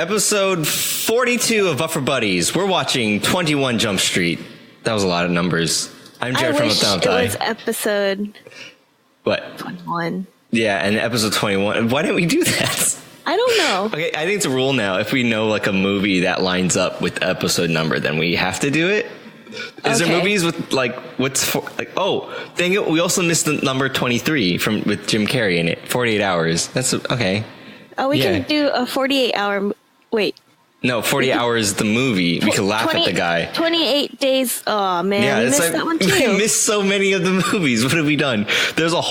Episode 42 of Buffer Buddies. We're watching 21 Jump Street. That was a lot of numbers. I'm Jared from UpDownLeftDie. It was episode... What? 21. Yeah, and episode 21. Why didn't we do that? I don't know. Okay, I think it's a rule now. If we know like a movie that lines up with the episode number, then we have to do it. Is there movies with like dang it, we also missed the number 23 with Jim Carrey in it. 48 Hours. That's okay. Oh, we can do a 48-hour. Wait. No, 40 Hours the movie. We could laugh at the guy. 28 Days. Oh man, yeah, we missed that one too. We missed so many of the movies. What have we done? There's a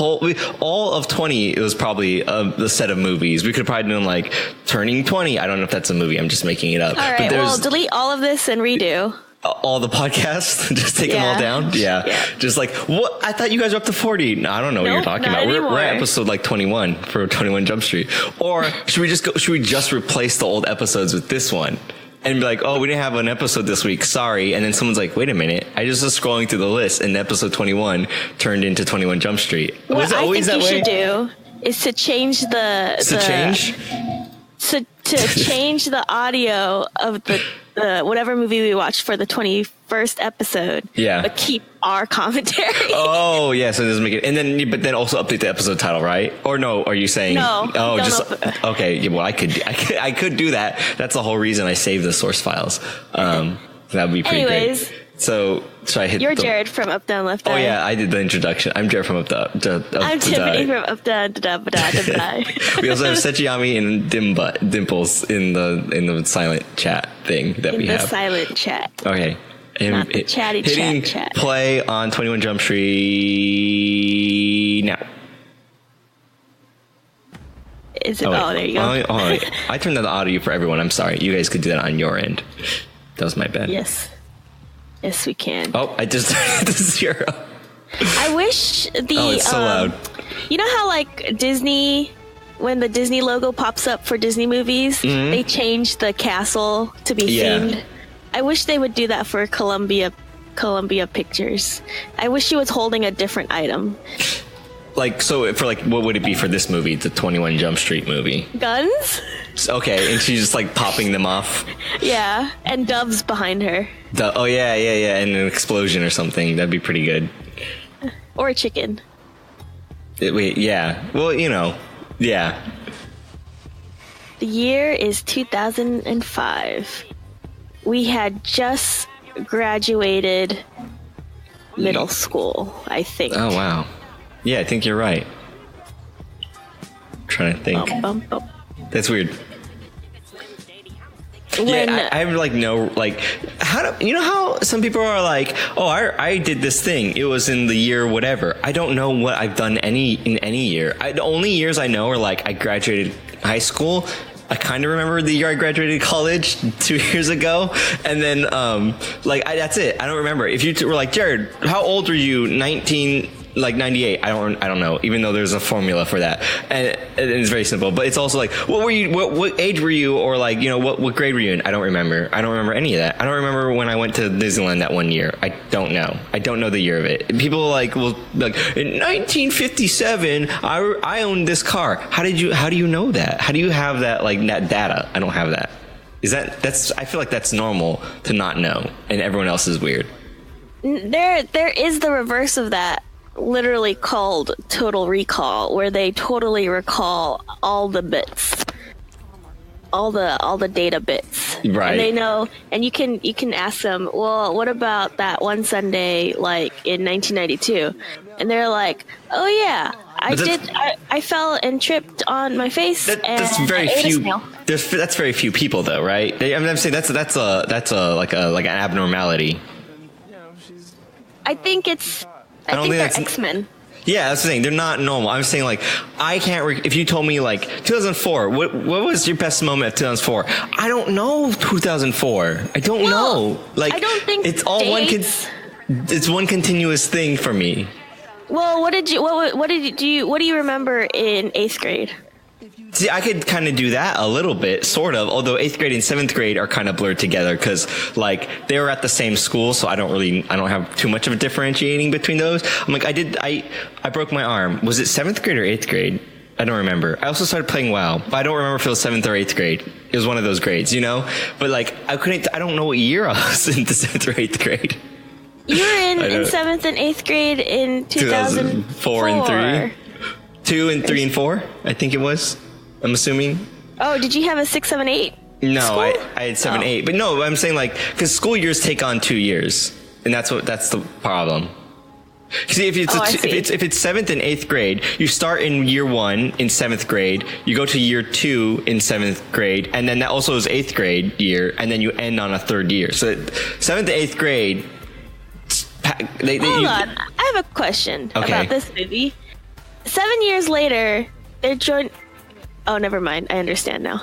all of 20. It was probably the set of movies. We could have probably done like Turning 20. I don't know if that's a movie. I'm just making it up. All right. Well, delete all of this and redo. All the podcasts, just take them all down. Yeah. Just like, what? I thought you guys were up to 40. No, I don't know what you're talking about. We're at episode like 21 for 21 Jump Street. Or should we just replace the old episodes with this one and be like, oh, we didn't have an episode this week. Sorry. And then someone's like, wait a minute. I just was scrolling through the list and episode 21 turned into 21 Jump Street. Was it always that way? What I think you should do is to change to change the audio of the whatever movie we watched for the 21st episode. Yeah. But keep our commentary. Oh, yeah. So it doesn't make it. But then also update the episode title, right? Or no? Are you saying no? Oh, okay. Yeah, well, I could do that. That's the whole reason I saved the source files. That would be pretty great. So I hit. You're Jared from UpDownLeftDie. Oh yeah, I did the introduction. I'm Jared from UpDownLeftDie. I'm Tiffany from UpDownLeftDie. We also have Setchiami and Dimples in the silent chat thing that we have. The silent chat. Okay. Not the chatty chat. Play on 21 Jump Street now. Is it? Oh, there you go. I turned on the audio for everyone. I'm sorry. You guys could do that on your end. That was my bad. Yes, we can. Oh, I just turned it to 0. I wish it's so loud. You know how like Disney, when the Disney logo pops up for Disney movies, they change the castle to be themed. I wish they would do that for Columbia Pictures. I wish she was holding a different item. Like, so for like, what would it be for this movie, the 21 Jump Street movie? Guns? Okay, and she's just like popping them off. Yeah, and doves behind her. Oh yeah, and an explosion or something. That'd be pretty good. Or a chicken. Yeah. Well, yeah. The year is 2005. We had just graduated middle school, I think. Oh, wow. Yeah, I think you're right. I'm trying to think. That's weird. I'm like, how some people are like, oh, I did this thing. It was in the year whatever. I don't know what I've done in any year. The only years I know are like I graduated high school. I kind of remember the year I graduated college 2 years ago. And then, that's it. I don't remember. If you were like, Jared, how old were you? 98. I don't know, even though there's a formula for that. And it's very simple, but it's also like, what age were you? Or like, what grade were you in? I don't remember. I don't remember any of that. I don't remember when I went to Disneyland that one year. I don't know. I don't know the year of it. People will like, in 1957, I owned this car. How do you know that? How do you have that, like, that data? I don't have that. I feel like that's normal to not know, and everyone else is weird. There is the reverse of that. Literally called Total Recall, where they totally recall all the bits, all the data bits, right? And they know, and you can ask them, well, what about that one Sunday, like in 1992? And they're like, oh yeah, I fell and tripped on my face. That's very few. That's very few people, though, right? I'm saying that's like an abnormality. I think they're X-Men. Yeah, that's the thing. They're not normal. I'm saying, like, I can't... if you told me, like, 2004, what was your best moment of 2004? I don't know 2004. I don't know. Like, I don't think it's all it's one continuous thing for me. Well, what do you remember in 8th grade? See, I could kind of do that a little bit, sort of, although 8th grade and 7th grade are kind of blurred together because, like, they were at the same school, so I don't have too much of a differentiating between those. I'm like, I broke my arm. Was it 7th grade or 8th grade? I don't remember. I also started playing WoW, but I don't remember if it was 7th or 8th grade. It was one of those grades, you know? But like, I don't know what year I was in the 7th or 8th grade. You were in 7th and 8th grade in 2004 and 3. 2 and 3 and 4, I think it was. I'm assuming. Oh, did you have a 6, 7, 8? No, I had 7, 8. But no, I'm saying like, because school years take on 2 years. And that's the problem. See, if it's 7th and 8th grade, you start in year 1 in 7th grade, you go to year 2 in 7th grade, and then that also is 8th grade year, and then you end on a 3rd year. So 7th to 8th grade. Hold on, I have a question about this movie. 7 years later, they're joined. Oh, never mind. I understand now.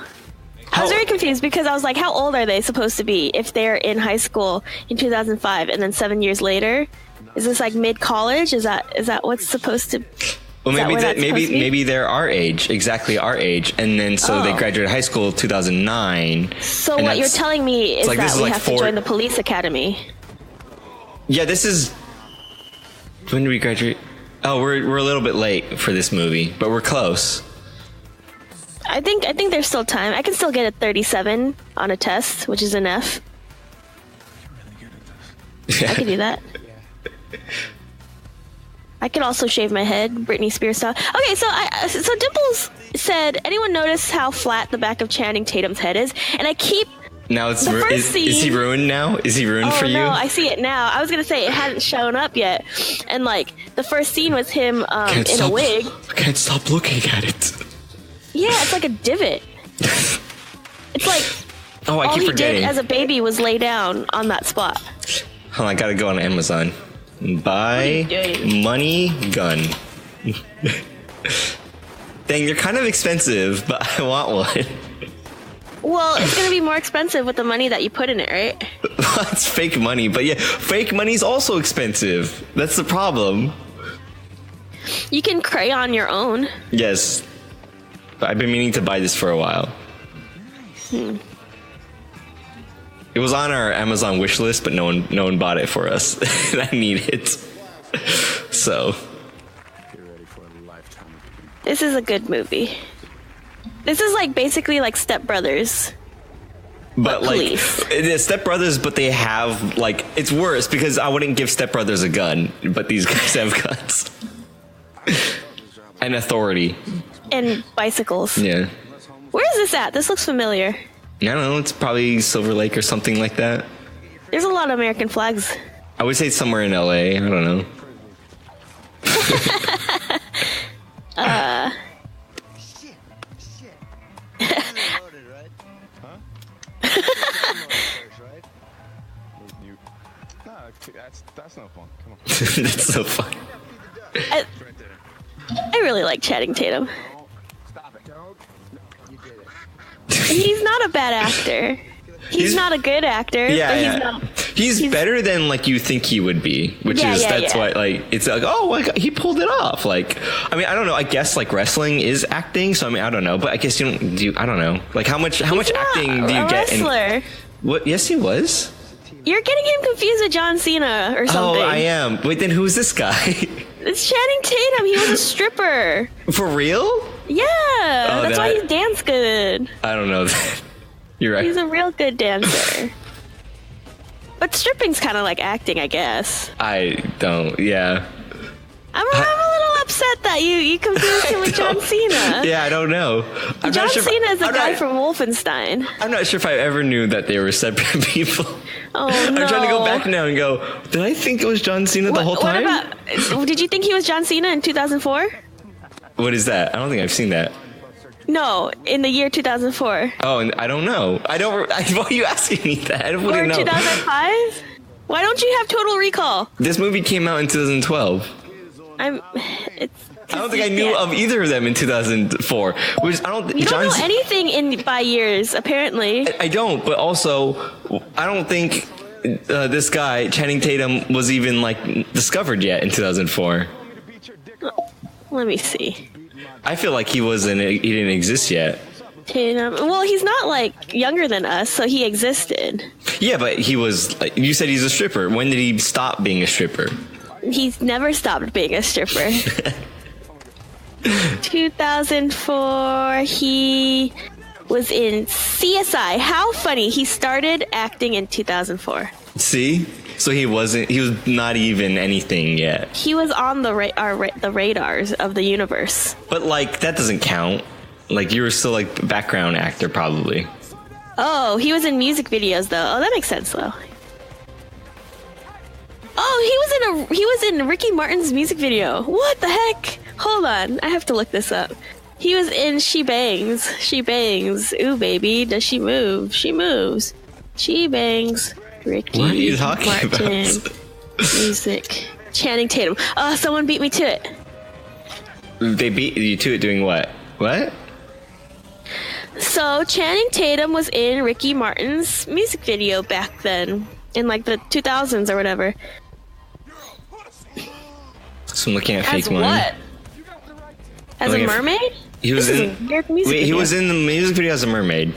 I was very confused because I was like, how old are they supposed to be if they're in high school in 2005 and then 7 years later? Is this like mid-college? Is that what's supposed to? Well, maybe they're our age, exactly our age, and then so they graduated high school 2009. So what you're telling me is that we have to join the police academy. Yeah, this is. When did we graduate? Oh, we're a little bit late for this movie, but we're close. I think there's still time. I can still get a 37 on a test, which is an F. I can do that. I could also shave my head, Britney Spears style. Okay, so Dimples said, anyone notice how flat the back of Channing Tatum's head is? And I keep. Now is he ruined now? Is he ruined for you? Oh no, I see it now. I was gonna say it hadn't shown up yet, and like the first scene was him in a wig. I can't stop looking at it. Yeah, it's like a divot. It's like I keep forgetting. All he did as a baby was lay down on that spot. Hold on, I gotta go on Amazon. Buy money gun. Dang, they're kind of expensive, but I want one. Well, it's gonna be more expensive with the money that you put in it, right? Well, it's fake money, but yeah, fake money's also expensive. That's the problem. You can crayon your own. Yes. I've been meaning to buy this for a while. It was on our Amazon wish list, but no one bought it for us. And I need it. So. This is a good movie. This is like basically like Step Brothers. But like, it is Step Brothers, but they have like, it's worse because I wouldn't give Step Brothers a gun, but these guys have guns. And authority. And bicycles. Yeah. Where is this at? This looks familiar. I don't know. It's probably Silver Lake or something like that. There's a lot of American flags. I would say it's somewhere in LA. I don't know. That's no fun. Come on. That's so fun. I really like Channing Tatum. Stop it. Don't. You did it. He's not a bad actor. He's not a good actor. Yeah, but he's better than like you think he would be, that's why like it's like he pulled it off. Like I mean I don't know. I guess like wrestling is acting, so I mean I don't know, but I guess you don't do. I don't know. Like how much acting do you get? Wrestler. What? Yes, he was. You're getting him confused with John Cena or something. Oh, I am. Wait, then who's this guy? It's Channing Tatum. He was a stripper. For real? Yeah. That's why he danced good. I don't know that. You're right. He's a real good dancer. But stripping's kind of like acting, I guess. I don't. Yeah. I'm a little upset that you confused him with John Cena. Yeah, I don't know. John Cena is the guy from Wolfenstein. I'm not sure if I ever knew that they were separate people. Oh, no. I'm trying to go back now and go, did I think it was John Cena the whole time? Did you think he was John Cena in 2004? What is that? I don't think I've seen that. No, in the year 2004. Oh, and I don't know. Why are you asking me that? I wouldn't know. Or 2005? Why don't you have Total Recall? This movie came out in 2012. I don't think I knew of either of them in 2004. You don't know anything by years, apparently. I don't, but also, I don't think this guy, Channing Tatum, was even, like, discovered yet in 2004. Let me see. I feel like he didn't exist yet. Tatum. Well, he's not, like, younger than us, so he existed. Yeah, but he was, like, you said he's a stripper. When did he stop being a stripper? He's never stopped being a stripper. 2004, he was in CSI. How funny. He started acting in 2004. See? So he was not even anything yet. He was on the radars of the universe. But, like, that doesn't count. Like, you were still, like, background actor, probably. Oh, he was in music videos, though. Oh, that makes sense, though. Oh, he was in Ricky Martin's music video. What the heck? Hold on, I have to look this up. He was in She Bangs. She Bangs. Ooh, baby, does she move? She moves. She Bangs. Ricky What are you talking Martin. about? Music. Channing Tatum. Oh, someone beat me to it. They beat you to it doing what? What? So, Channing Tatum was in Ricky Martin's music video back then. In, like, the 2000s or whatever. So I'm looking at fake As money. what? As a mermaid? He was This in. is a weird music Wait, he video. was in the music video as a mermaid.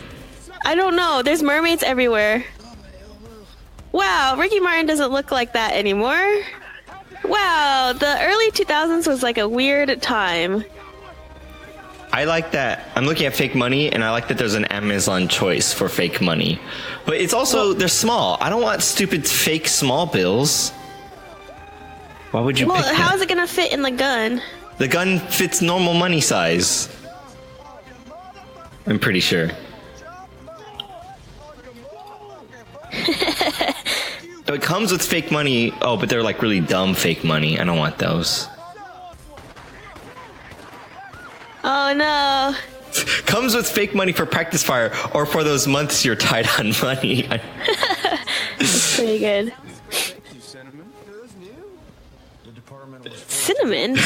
I don't know. There's mermaids everywhere. Wow, Ricky Martin doesn't look like that anymore. Wow, the early 2000s was like a weird time. I like that. I'm looking at fake money, and I like that there's an Amazon choice for fake money. But it's also, they're small. I don't want stupid fake small bills. Why would you Well, pick how that? is it gonna fit in the gun? The gun fits normal money size. I'm pretty sure. It comes with fake money. Oh, but they're like really dumb fake money. I don't want those. Oh no. Comes with fake money for practice fire or for those months you're tight on money. That's pretty good. Cinnamon?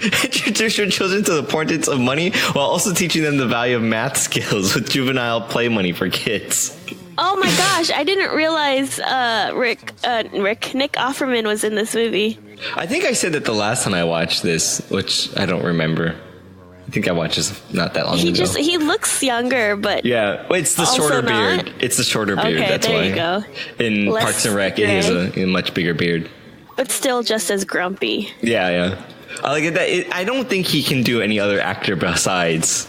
Introduce your children to the importance of money while also teaching them the value of math skills with juvenile play money for kids. Oh my gosh, I didn't realize Nick Offerman was in this movie. I think I said that the last time I watched this, which I don't remember. I think I watched this not that long ago. He looks younger, but Yeah, well, it's the Also shorter not? beard. It's the shorter beard. Okay, That's there why. you go. In Less Parks and Rec, he has gray. a much bigger beard. but still just as grumpy. Yeah. I like that. I don't think he can do any other actor besides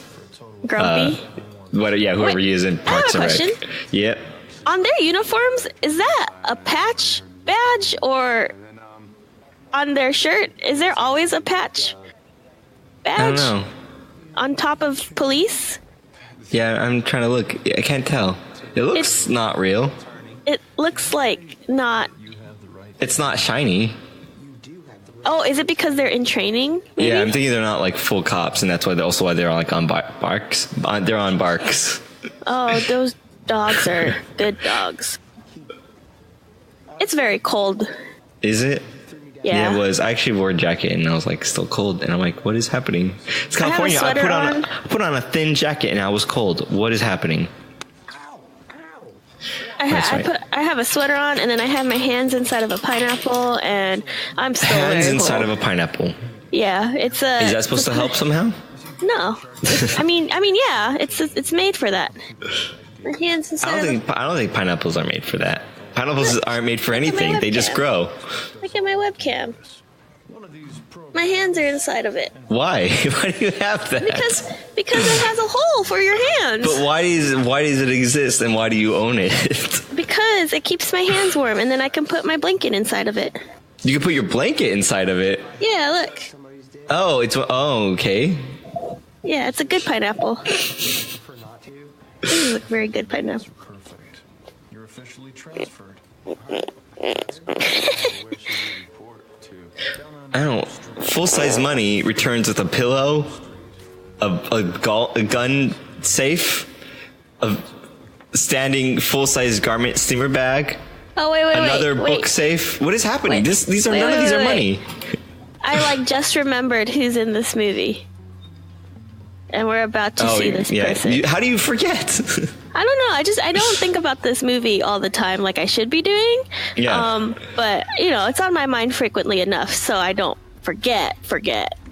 Grumpy? whoever Wait, he is in I have Parks a and Rec. question. Yep. On their uniforms, is that a patch badge or on their shirt? Is there always a patch badge I don't know. on top of police? Yeah, I'm trying to look. I can't tell. It looks It's- not real. It looks like not. It's not shiny. Oh, is it because they're in training? Maybe? Yeah, I'm thinking they're not like full cops, and that's why they're like on barks. They're on barks. Oh, those dogs are good dogs. It's very cold. Is it? Yeah. It was. I actually wore a jacket, and I was like still cold, and I'm like, what is happening? It's I have a California. I sweater on. put on a thin jacket, and I was cold. What is happening? That's right. I have a sweater on, and then I have my hands inside of a pineapple, and I'm still Hands very inside cold. of a pineapple. Yeah, it's a. Is that supposed to help somehow? No, I mean, yeah, it's made for that. My hands I inside. don't think pineapples are made for that. Pineapples aren't made for at my anything. They just webcam. grow. Look at my webcam. My hands are inside of it Why? Why do you have that? because it has a hole for your hands. But why does it exist, and why do you own it? Because it keeps my hands warm, and then I can put my blanket inside of it. You can put your blanket inside of it. Yeah, look. Oh, okay. Yeah, it's a good pineapple. This is a very good pineapple. Perfect. You're officially transferred. I don't. Full size money returns with a pillow, a gun safe, a standing full size garment steamer bag, Oh wait, another wait. book safe. What is happening? Wait. These are Wait, none of wait, these are wait, money. I just remembered who's in this movie, and we're about to see this person. How do you forget? I don't know. I don't think about this movie all the time like I should be doing. Yeah. But it's on my mind frequently enough, so I don't forget.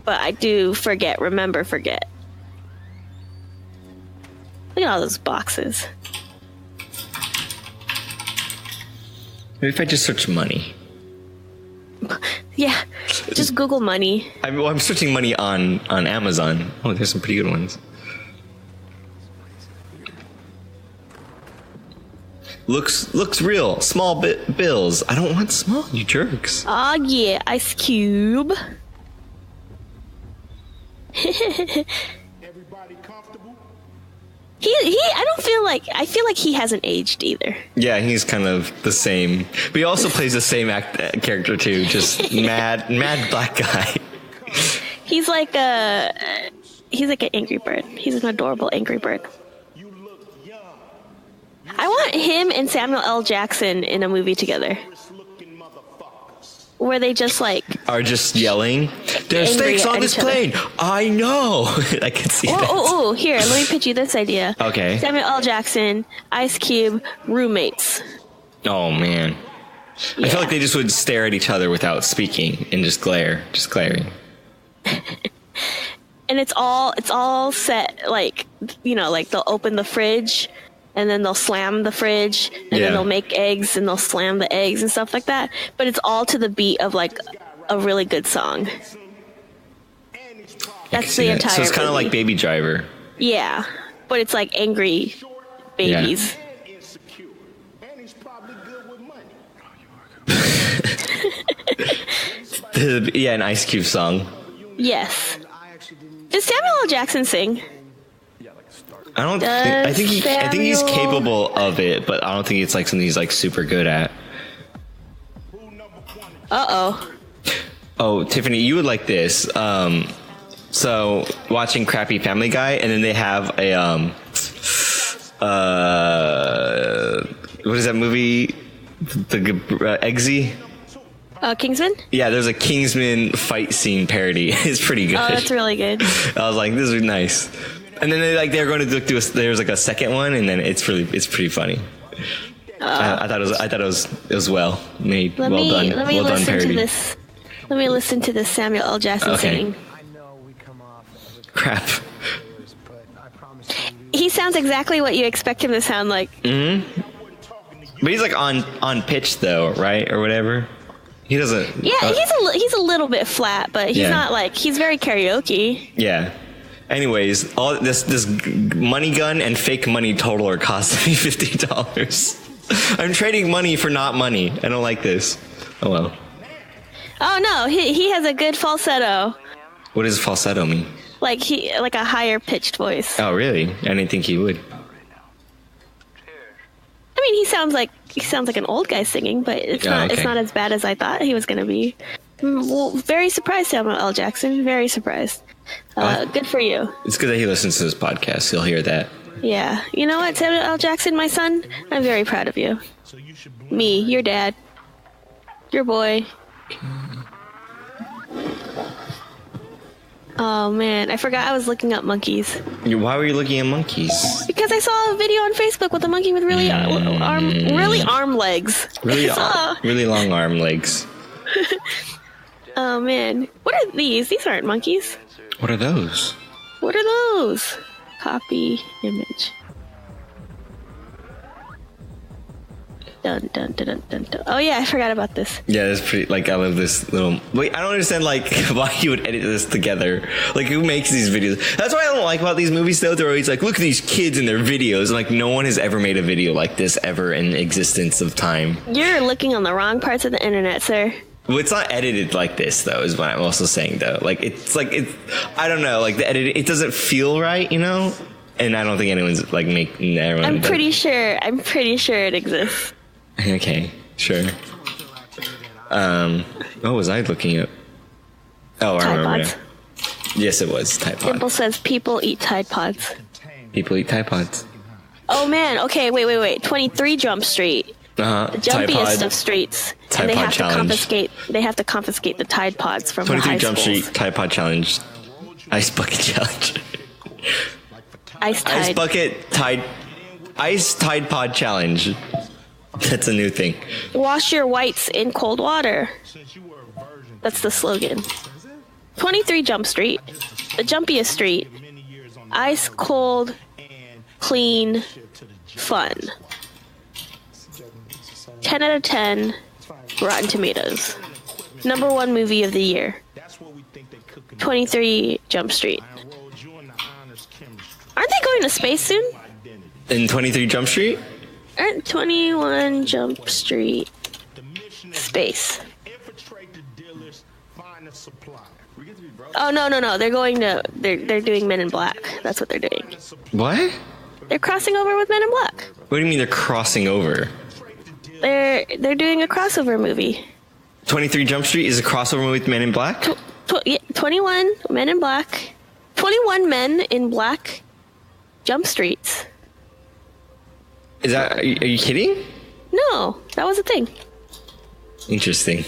But I do forget. Forget. Look at all those boxes. Maybe if I just search money. Yeah, just Google money. I'm searching money on Amazon. Oh, there's some pretty good ones. Looks real. Small bills. I don't want small, you jerks. Oh yeah, Ice Cube. Everybody comfortable? I feel like he hasn't aged either. Yeah, he's kind of the same. But he also plays the same character too. Just mad black guy. He's like an angry bird. He's an adorable angry bird. I want him and Samuel L. Jackson in a movie together, where they just like are just yelling. There's snakes on this plane. I know. I can see that. Oh, here, let me pitch you this idea. Okay. Samuel L. Jackson, Ice Cube, roommates. Oh man. Yeah. I feel like they just would stare at each other without speaking and just glaring. And it's all set like, you know, like they'll open the fridge and then they'll slam the fridge and then they'll make eggs and they'll slam the eggs and stuff like that. But it's all to the beat of like a really good song. That's the entire So it's kind of movie. like Baby Driver. Yeah, but it's like angry babies. Yeah, an Ice Cube song. Yes. Does Samuel L. Jackson sing? I don't think. I think he's capable of it, but I don't think it's like something he's like super good at. Oh, Tiffany, you would like this. So watching crappy Family Guy, and then they have a what is that movie? The Eggsy. Kingsman? Yeah, there's a Kingsman fight scene parody. It's pretty good. Oh, that's really good. I was like, this is nice. And then they're going to do there's like a second one, and then it's pretty funny. I thought it was well made, well done parody. Let me listen to this Samuel L. Jackson singing. Crap. He sounds exactly what you expect him to sound like. Mm-hmm. But he's like on pitch though, right, or whatever. He doesn't. Yeah, he's a little bit flat, but he's not like he's very karaoke. Yeah. Anyways, all this money gun and fake money total are costing me $50. I'm trading money for not money. I don't like this. Oh well. Oh no, he has a good falsetto. What does falsetto mean? Like a higher pitched voice. Oh really? I didn't think he would. I mean, he sounds like an old guy singing, but it's not as bad as I thought he was going to be. Well, very surprised, Samuel L. Jackson. Very surprised. Good for you. It's good that he listens to this podcast. He'll hear that. Yeah. You know what, Samuel L. Jackson, my son? I'm very proud of you. Me, your dad. Your boy. Oh, man. I forgot I was looking up monkeys. Why were you looking at monkeys? Because I saw a video on Facebook with a monkey with really arm legs. Really long arm legs. Oh, man. What are these? These aren't monkeys. What are those? What are those? Copy image. Dun, dun, dun, dun, dun, dun. Oh, yeah, I forgot about this. Yeah, that's pretty, like, I love this little... Wait, I don't understand, like, why you would edit this together. Like, who makes these videos? That's what I don't like about these movies, though. They're always like, look at these kids in their videos. And, like, no one has ever made a video like this ever in existence of time. You're looking on the wrong parts of the internet, sir. Well, it's not edited like this, though, is what I'm also saying, though. Like, it's I don't know, like, the edit, it doesn't feel right, you know? And I don't think anyone's, like, making... I'm pretty sure it exists. Okay, sure. What was I looking at? Oh, I remember now. Yes, it was Tide Pods. Dimple says people eat Tide Pods. People eat Tide Pods. Oh man, okay, wait. 23 Jump Street. The jumpiest of streets. Tide Pod Challenge. They have to confiscate the Tide Pods from the high 23 Jump schools. Street Tide Pod Challenge. Ice Bucket Challenge. Ice Tide Pod Challenge. That's a new thing. Wash your whites in cold water. That's the slogan. 23 Jump Street. The jumpiest street. Ice cold, clean, fun. 10 out of 10 Rotten Tomatoes. Number one movie of the year. 23 Jump Street. Aren't they going to space soon? In 23 Jump Street? Aren't 21 Jump Street space? Oh no! They're going to. They're doing Men in Black. That's what they're doing. What? They're crossing over with Men in Black. What do you mean they're crossing over? They're doing a crossover movie. 23 Jump Street is a crossover with Men in Black? 21 Men in Black. 21 Men in Black Jump Streets. Is that... Are you kidding? No, that was a thing. Interesting.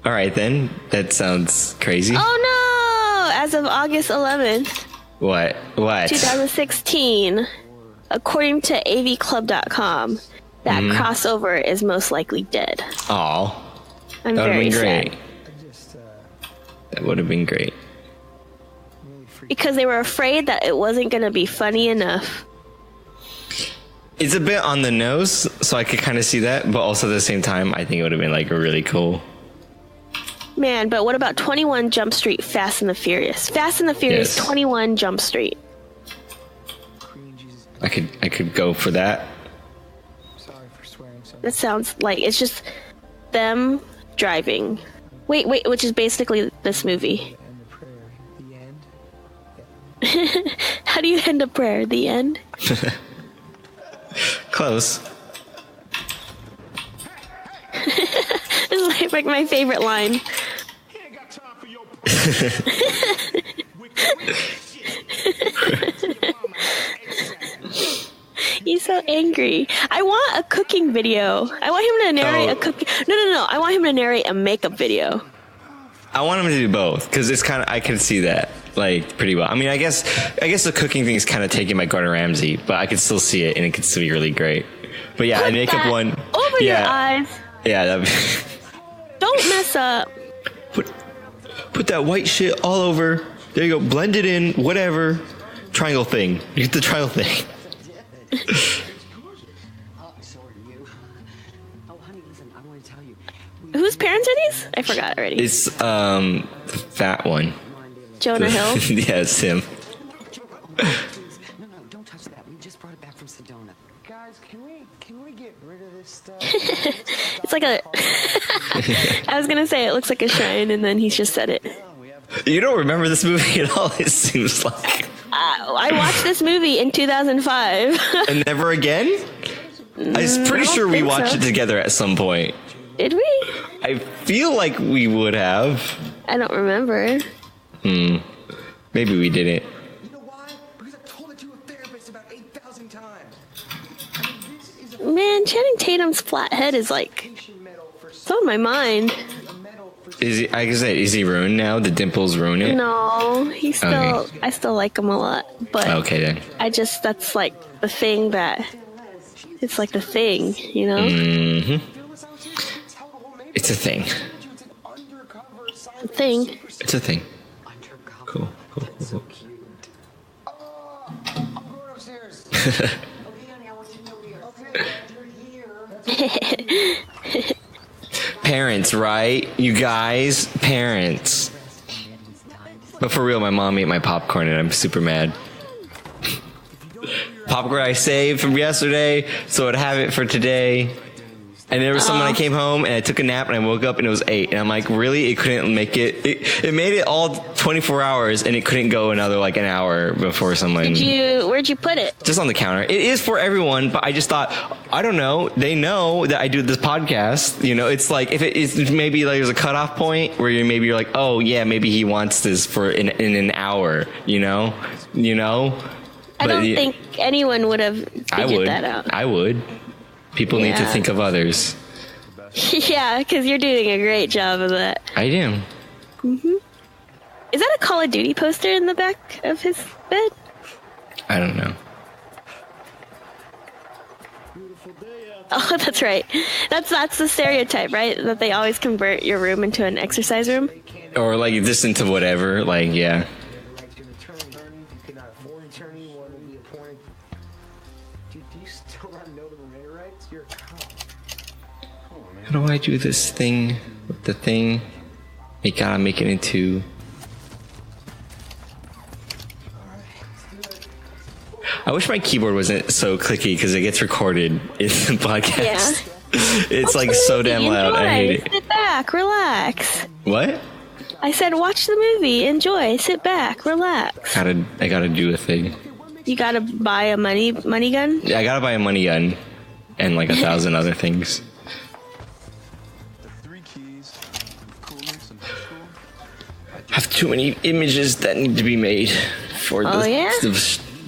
All right, then. That sounds crazy. Oh, no! As of August 11th. What? 2016, according to avclub.com, that crossover is most likely dead. Aw. I'm That would have very been great. sad. That would have been great. Because they were afraid that it wasn't going to be funny enough. It's a bit on the nose, so I could kind of see that, but also at the same time, I think it would have been like really cool. Man, but what about 21 Jump Street Fast and the Furious? Fast and the Furious Yes. 21 Jump Street. I could go for that. Sorry for swearing so That sounds like it's just them driving. Wait, which is basically this movie. And the prayer, the end. How do you end a prayer? The end? Close. This is like my favorite line. He ain't got time for your He's so angry. I want a cooking video. I want him to narrate a cooking. No. I want him to narrate a makeup video. I want him to do both because it's kind of I can see that like pretty well. I mean, I guess the cooking thing is kind of taken by Gordon Ramsay, but I could still see it and it could still be really great. But yeah, Put I make up that one over your eyes. Yeah, that. Don't mess up. Put that white shit all over. There you go. Blend it in. Whatever. Triangle thing. You get the triangle thing. Whose parents are these? I forgot already. It's the fat one. Jonah Hill. Yes, him. No, don't touch that. We just brought it back from Sedona. Guys, can we get rid of this stuff? It's like a. I was gonna say it looks like a shrine, and then he just said it. You don't remember this movie at all, it seems like. I watched this movie in 2005. And never again? I'm pretty sure we think watched so. it together at some point. Did we? I feel like we would have. I don't remember. Maybe we didn't. You know why? Because I told it to a therapist about 8,000 times. This is a Man, Channing Tatum's flat head is like medal for it's on my mind. a medal for Is he? I can say, is he ruined now? The dimples ruin it? No, he's still. Okay. I still like him a lot, but Okay then. I just that's like the thing that it's like the thing, you know. It's a thing. The thing. It's a thing. Cool. I'm going upstairs. Okay, honey, I want you to know we are. Okay, you're here. Parents, right? You guys, parents. But for real, my mom ate my popcorn and I'm super mad. Popcorn I saved from yesterday, so I'd have it for today. And there was someone I came home and I took a nap and I woke up and it was 8. And I'm like, really? It couldn't make it. It made it all 24 hours and it couldn't go another like an hour before someone. Where'd you put it? Just on the counter. It is for everyone, but I just thought, I don't know. They know that I do this podcast. You know, it's like if it is maybe like there's a cutoff point where you're like, oh yeah, maybe he wants this for in an hour. You know. I don't think anyone would have figured that out. I would. People need to Yeah. think of others. Yeah, because you're doing a great job of that. I do. Is that a Call of Duty poster in the back of his bed? I don't know. Oh, that's right. That's the stereotype, right? That they always convert your room into an exercise room. Or like this into whatever. Like yeah. Like to an attorney, you cannot afford an attorney, one will be appointed. Dude, do you still not know the remainder rights? You're a cop. Come on, man. How do I do this thing with the thing? You gotta make it into... I wish my keyboard wasn't so clicky because it gets recorded in the podcast. Yeah. It's Watch like the so movie, damn loud. enjoy, I hate it. Sit back, relax. What? I said watch the movie, enjoy, sit back, relax. I gotta do a thing. You gotta buy a money gun? Yeah, I gotta buy a money gun and like 1,000 other things. The 3 keys, coolness and cool. I have too many images that need to be made for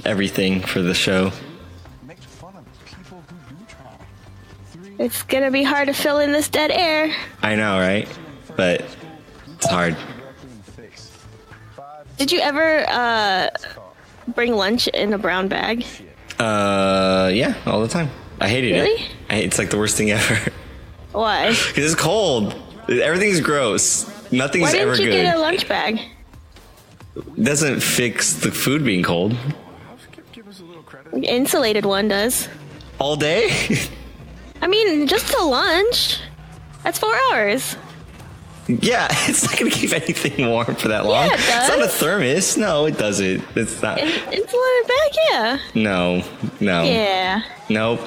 everything for the show. Make fun of people who do try. 3 It's gonna be hard to fill in this dead air. I know, right? But it's hard. directly in the face. 5 Did you ever bring lunch in a brown bag? Yeah, all the time. I hated Really? it. It's like the worst thing ever. Why? Because it's cold. Everything's gross. Nothing's Why ever didn't you good. get a lunch bag? Doesn't fix the food being cold. give us a little credit. Insulated one does. All day? I mean, just to lunch. That's 4 hours. Yeah, it's not going to keep anything warm for that long. Yeah, it It's not a does. thermos. No, it doesn't. It's not. Insulated bag, yeah. No. Yeah. Nope.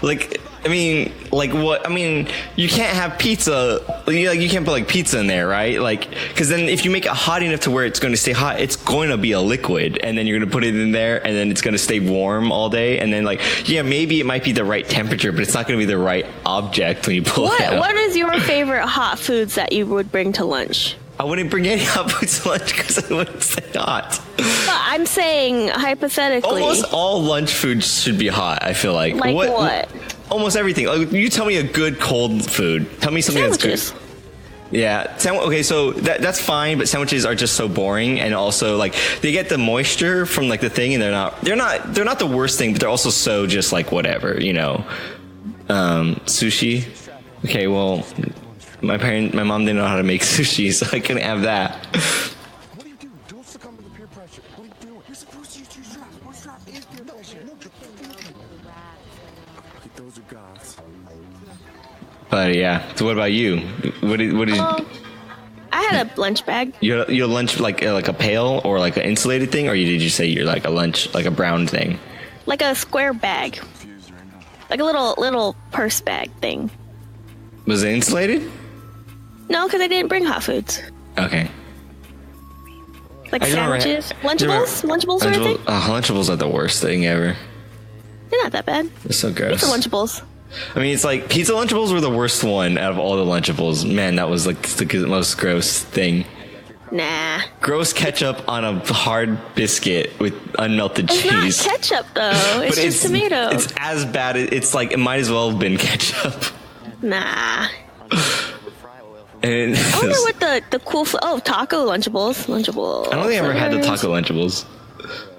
Like, I mean, like what? I mean, you can't have pizza. You can't put like pizza in there, right? Like, because then if you make it hot enough to where it's going to stay hot, it's going to be a liquid, and then you're going to put it in there, and then it's going to stay warm all day, and then like, yeah, maybe it might be the right temperature, but it's not going to be the right object when you pull it out. What is your favorite hot foods that you would bring to lunch? I wouldn't bring any hot food to lunch because it wouldn't stay hot. But I'm saying hypothetically. Almost all lunch foods should be hot, I feel like. Like what? Almost everything. Like, you tell me a good cold food. Tell me something Sandwiches. that's good. Yeah. Okay, so that's fine, but sandwiches are just so boring, and also like they get the moisture from like the thing, and they're not the worst thing, but they're also so just like whatever, you know. Sushi. Okay, well, my mom didn't know how to make sushi, so I couldn't have that. What are you doing? Don't succumb to the peer pressure. What are you doing? You're supposed to use 2 straps. 1 strap is peer pressure. No, those are gods. But yeah. So what about you? What did I had a lunch bag. your lunch like a pail or like an insulated thing, or did you say you're like a lunch like a brown thing? Like a square bag. Like a little purse bag thing. Was it insulated? No, because I didn't bring hot foods. Okay. Like I never- sandwiches. never- Lunchables? Lunchables are a thing? Lunchables are the worst thing ever. They're not that bad. They're so Pizza gross. Lunchables. I mean, it's like pizza Lunchables were the worst one out of all the Lunchables. Man, that was like the most gross thing. Nah. Gross ketchup on a hard biscuit with unmelted It's cheese. not ketchup though. It's just tomato. It's as bad. It's like it might as well have been ketchup. Nah. And I wonder what the cool taco Lunchables. Lunchable. I don't think I ever had the taco Lunchables.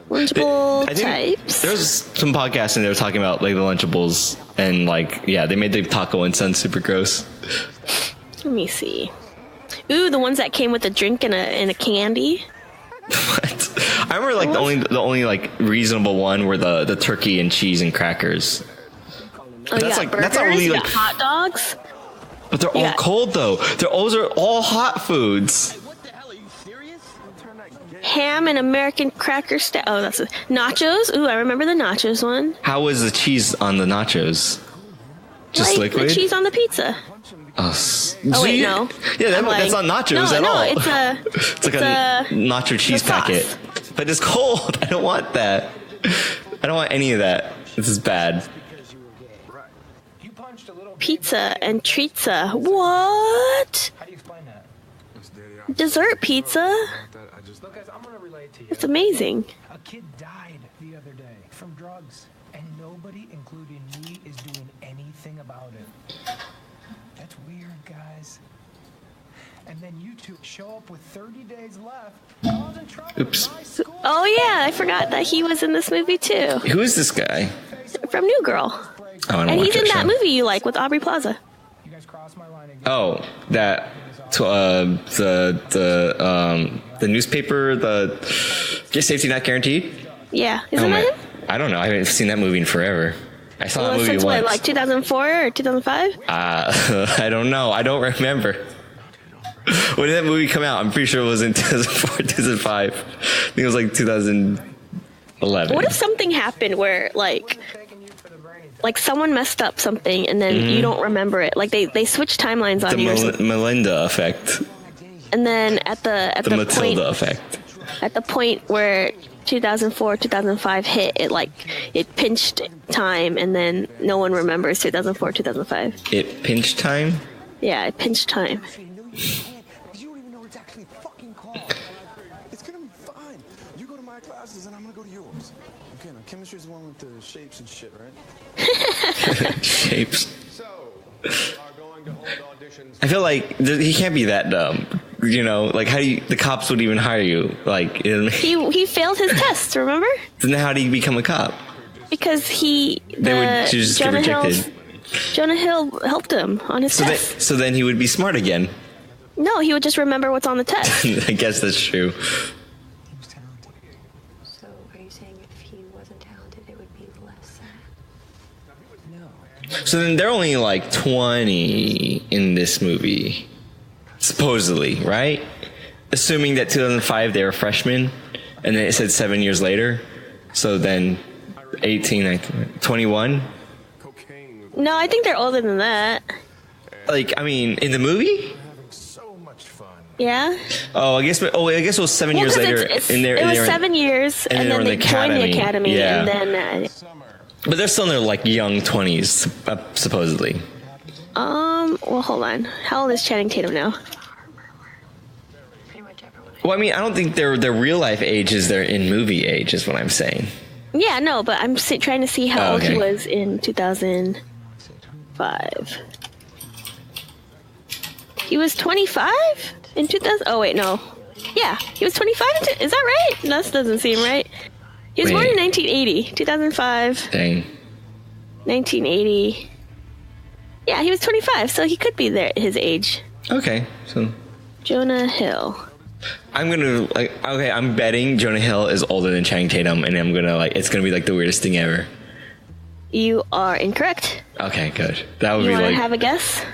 Lunchable I think types. There was some podcasts and they were talking about like the Lunchables and like they made the taco one sound super gross. Let me see. Ooh, the ones that came with a drink and a candy. What? I remember like the only like reasonable one were the turkey and cheese and crackers. Oh, That's you got like- burgers, that's not really, you like- got hot dogs. But they're all Yeah. cold though. Those are all hot foods. Ham and American cracker Oh, that's nachos. Ooh, I remember the nachos one. How was the cheese on the nachos? Just like liquid? the cheese on the pizza. Oh wait, no. Yeah, I'm that's lying. not nachos No, at no, all. it's a- it's like it's a a- nacho cheese the sauce. packet. But it's cold. I don't want that. I don't want any of that. This is bad. Pizza and treatza. What? How do you explain that? Dessert pizza? Look, guys, I'm gonna relate to you. It's amazing. A kid died the other day from drugs, and nobody, including me, is doing anything about it. That's weird, guys. And then you two show up with 30 days left, causing trouble Oops. in my school. Oh yeah, I forgot that he was in this movie too. Who is this guy? From New Girl. Oh, I don't And watch he's in that show. movie you like with Aubrey Plaza. You guys crossed my line again. Oh, that the newspaper, the Safety Not Guaranteed. Yeah. Oh Isn't my! that him? I don't know. I haven't seen that movie in forever. I saw Well, that movie since once. when, like 2004 or 2005? I don't know. I don't remember. When did that movie come out? I'm pretty sure it was in 2004, 2005. I think it was like 2011. What if something happened where like someone messed up something and then you don't remember it? Like they switch timelines on the you. Or something. Melinda effect. And then at the Matilda point, effect. at the point where 2004, 2005 hit, it pinched time, and then no one remembers 2004, 2005. It pinch time? Yeah, it pinched time. Because you don't even know it's actually fucking called. It's gonna be fine. You go to my classes and I'm gonna go to yours. Okay, now chemistry's the one with the shapes and shit, right? Shapes. So, we are going to hold auditions. I feel like he can't be that dumb. You know, like how do you, the cops would even hire you? Like, He failed his test, remember? then how do you become a cop? Because They would just get rejected. Jonah Hill helped him on his test. So then he would be smart again. No, he would just remember what's on the test. I guess that's true. He was talented. So are you saying if he wasn't talented, it would be less sad? No. So then they're only like 20 in this movie. Supposedly, right? Assuming that 2005 they were freshmen, and then it said 7 years later. So then 18, 19, 21? No, I think they're older than that. Like, I mean, in the movie? So much fun. Yeah? Oh, I guess it was 7 years 'cause later. it was 7 years, and then they joined the academy, Yeah. and then... But they're still in their, like, young 20s, supposedly. Well, hold on. How old is Channing Tatum now? Pretty much everyone. Well, I mean, I don't think their real life age is their in movie age, is what I'm saying. Yeah, no, but I'm trying to see how old he okay. was in 2005. He was 25 in 2000. Oh wait, no. Yeah, he was 25. Is that right? No, that doesn't seem right. He was born in 1980, 2005, Dang. 1980. Yeah, he was 25, so he could be his age. Okay, so Jonah Hill. I'm betting Jonah Hill is older than Channing Tatum, and it's gonna be like the weirdest thing ever. You are incorrect. Okay, good. That would You be want to like have a guess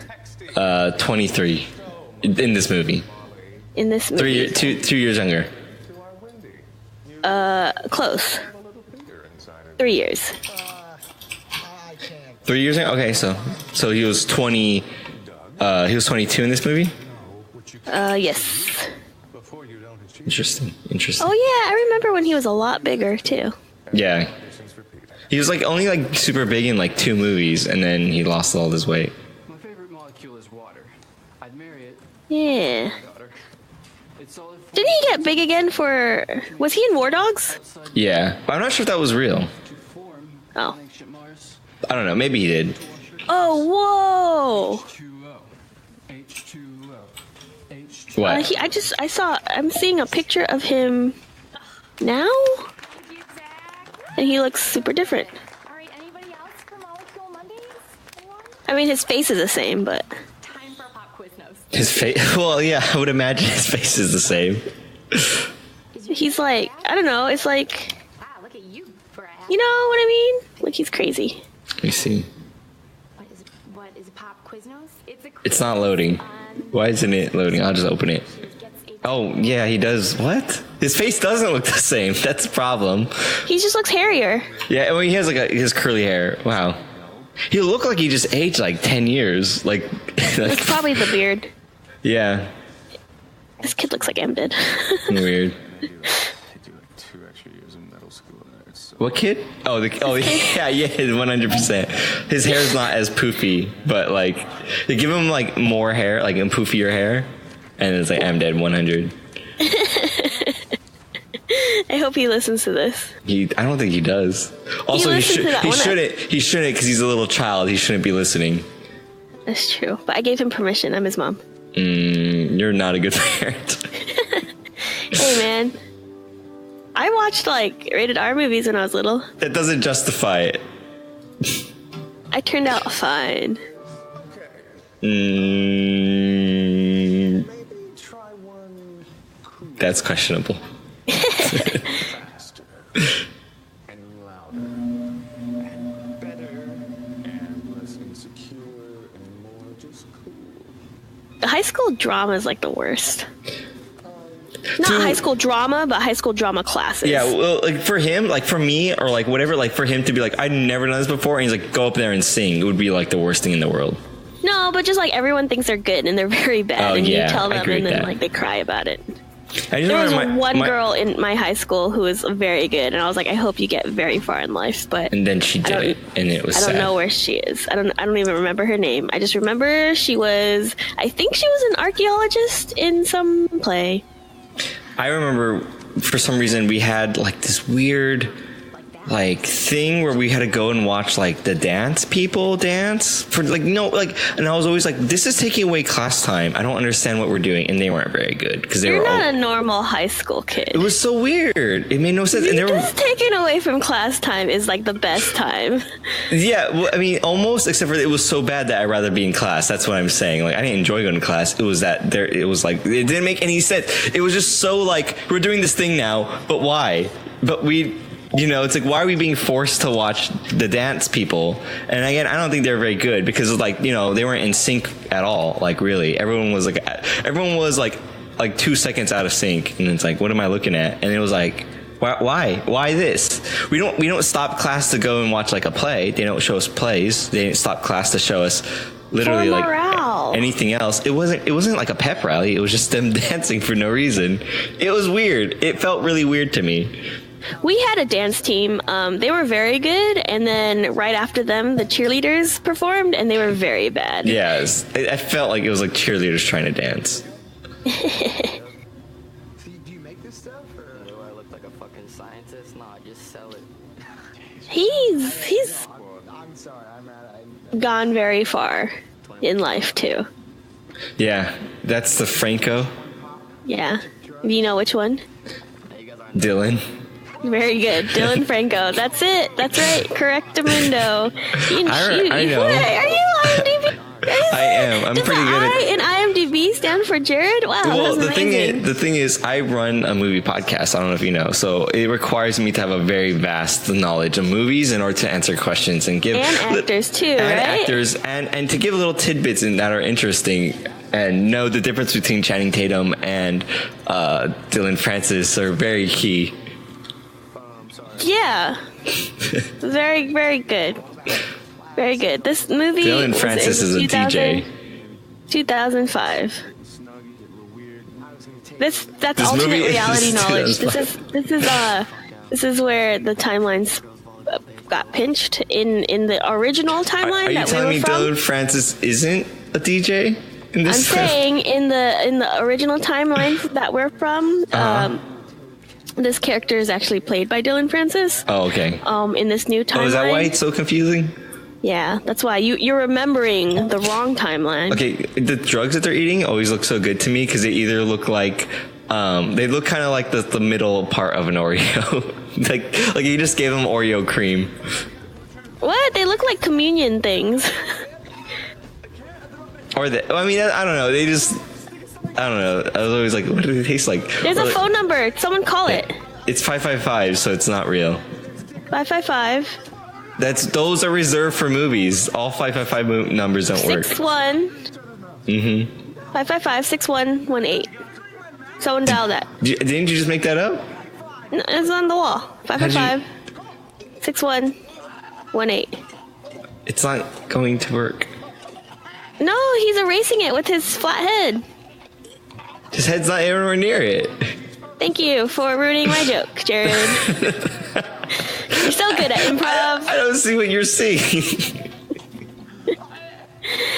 23 in this movie. in this movie? 2 years younger. Close. 3 years. 3 years younger. Okay, so he was 20. He was 22 in this movie. Yes. Interesting. Oh yeah, I remember when he was a lot bigger too. Yeah. He was like only like super big in like 2 movies, and then he lost all his weight. My favorite molecule is water. I'd marry it. Yeah. Daughter. It's solid. Didn't he get big again for... Was he in War Dogs? Yeah, but I'm not sure if that was real. To form. Oh. Ancient Mars. I don't know. Maybe he did. Oh, whoa! H2O. H2O. H2O. What? I'm seeing a picture of him now, and he looks super different. Alright, anybody else for Molecule Mondays? Anyone? I mean, his face is the same, but... Time for Pop Quiznos. His face. Well, yeah, I would imagine his face is the same. He's like, I don't know, it's like... Wow, look at you, Brad. You know what I mean? Like, he's crazy. Let me see. What is Pop Quiznos? It's not loading. Why isn't it loading? I'll just open it. Oh, yeah, he does. What? His face doesn't look the same. That's the problem. He just looks hairier. Yeah, well, he has like his curly hair. Wow. He looked like he just aged like 10 years. Like, It's probably the beard. yeah. This kid looks like M did. Weird. They do like 2 extra years in middle school. It's so What kid? Oh, yeah, 100%. His hair's not as poofy, but like, they give him like more hair, like poofier hair, and it's like, I'm dead 100. I hope he listens to this. I don't think he does. Also, he listened to that one. shouldn't because he's a little child. He shouldn't be listening. That's true. But I gave him permission. I'm his mom. You're not a good parent. Hey, man. I watched, like, rated R movies when I was little. That doesn't justify it. I turned out fine. maybe try one That's questionable. faster and louder and better. high school drama is like the worst. Not high school drama, but high school drama classes. Yeah, well, like for him, like for me, or like whatever, like for him to be like, I'd never done this before, and he's like, go up there and sing. It would be like the worst thing in the world. No, but just like everyone thinks they're good and they're very bad, and you tell them, and then like they cry about it. There was one girl in my high school who was very good, and I was like, I hope you get very far in life. But and then she did it, and it was. I don't know where she is. I don't even remember her name. I just remember she was. I think she was an archaeologist in some play. I remember for some reason we had like this weird like thing where we had to go and watch like the dance people dance for like and I was always like, this is taking away class time. I don't understand what we're doing, and they weren't very good because they You're were not a normal high school kid. It was so weird. It made no sense. And Just taken away from class time is like the best time. Yeah, well, I mean, almost, except for it was so bad that I'd rather be in class. That's what I'm saying. Like, I didn't enjoy going to class. It was that there. It was like it didn't make any sense. It was just so like, we're doing this thing now, but why? But we. It's like, why are we being forced to watch the dance people? And again, I don't think they're very good because like, they weren't in sync at all. Like really, everyone was like 2 seconds out of sync. And it's like, what am I looking at? And it was like, why this? We don't stop class to go and watch like a play. They don't show us plays. They didn't stop class to show us literally like anything else. It wasn't like a pep rally. It was just them dancing for no reason. It was weird. It felt really weird to me. We had a dance team. They were very good, and then right after them, the cheerleaders performed, and they were very bad. Yes, I felt like it was like cheerleaders trying to dance. Do you make this stuff, or do I look like a fucking scientist? No, I just sell it. He's I'm sorry, gone very far in life too. Yeah, that's the Franco. Yeah, do you know which one? Dylan. Very good, Dylan Franco. That's it. That's right. Correctamundo. I know. Are you IMDb? I am. I'm pretty good at it. And IMDb stand for Jared? Wow, well, that was amazing. the thing is, I run a movie podcast. I don't know if you know. So it requires me to have a very vast knowledge of movies in order to answer questions and give... And actors, too, and right? actors, and to give little tidbits that are interesting and know the difference between Channing Tatum and Dylan Francis are very key. Yeah. Very, very good. Very good. This movie... Dylan Francis is a DJ. 2005. That's alternate reality knowledge. This is where the timelines got pinched in the original timeline. Are you telling me Dylan Francis isn't a DJ? I'm saying in the original timeline that we're from, this character is actually played by Dylan Francis. Oh, okay. In this new timeline. Oh, is that why it's so confusing? Yeah, that's why you're remembering the wrong timeline. Okay, the drugs that they're eating always look so good to me because they either look like they look kind of like the middle part of an Oreo, like you just gave them Oreo cream. What? They look like communion things. Or I don't know. They just, I don't know. I was always like, what do they taste like? There's a phone number. Someone call it. It's 555, so it's not real. 555. Those are reserved for movies. All 555 numbers don't work. 61. 555-6118. Someone dial that. Didn't you just make that up? No, it's on the wall. 555-6118. It's not going to work. No, he's erasing it with his flat head. His head's not anywhere near it. Thank you for ruining my joke, Jared. You're so good at improv. I don't see what you're seeing.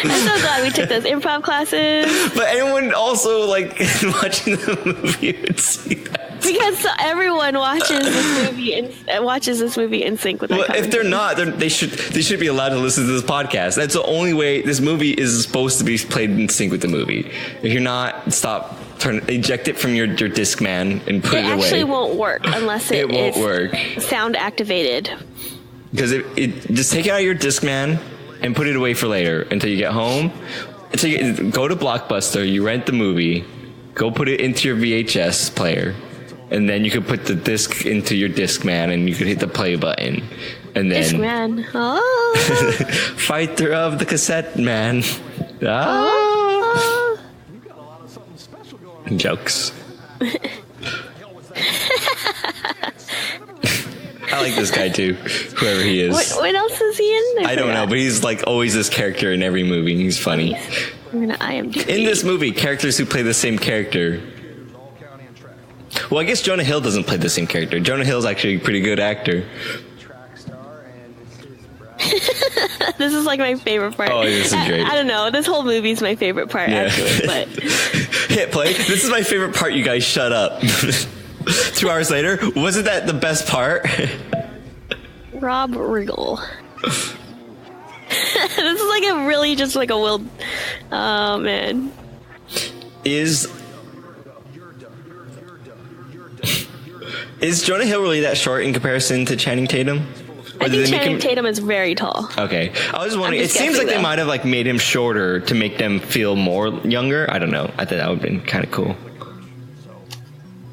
I'm so glad we took those improv classes. But anyone also watching the movie would see that. Because everyone watches this movie in sync with. Well, if they're not, they should be allowed to listen to this podcast. That's the only way this movie is supposed to be played in sync with the movie. If you're not, eject it from your Discman and put it away. It actually won't work unless it won't work. Sound activated. Because just take it out of your Discman and put it away for later until you get home. Go to Blockbuster, you rent the movie, go put it into your VHS player. And then you could put the disc into your Discman and you could hit the play button. And then Discman. Oh. Fighter of the cassette man. Oh. Jokes. I like this guy too, whoever he is. What else is he in? I don't know, but he's like always this character in every movie. And he's funny. I'm gonna IMDb. In this movie, characters who play the same character. Well, I guess Jonah Hill doesn't play the same character. Jonah Hill's actually a pretty good actor. This is like my favorite part. Oh, this is great. I don't know. This whole movie's my favorite part, actually. But hit play. This is my favorite part. You guys shut up. 2 hours later, wasn't that the best part? Rob Riggle. This is like a really just like a wild. Oh man. Is Jonah Hill really that short in comparison to Channing Tatum? I think Channing Tatum is very tall. Okay, I was wondering. It seems like they might have like made him shorter to make them feel more younger. I don't know. I thought that would have been kind of cool.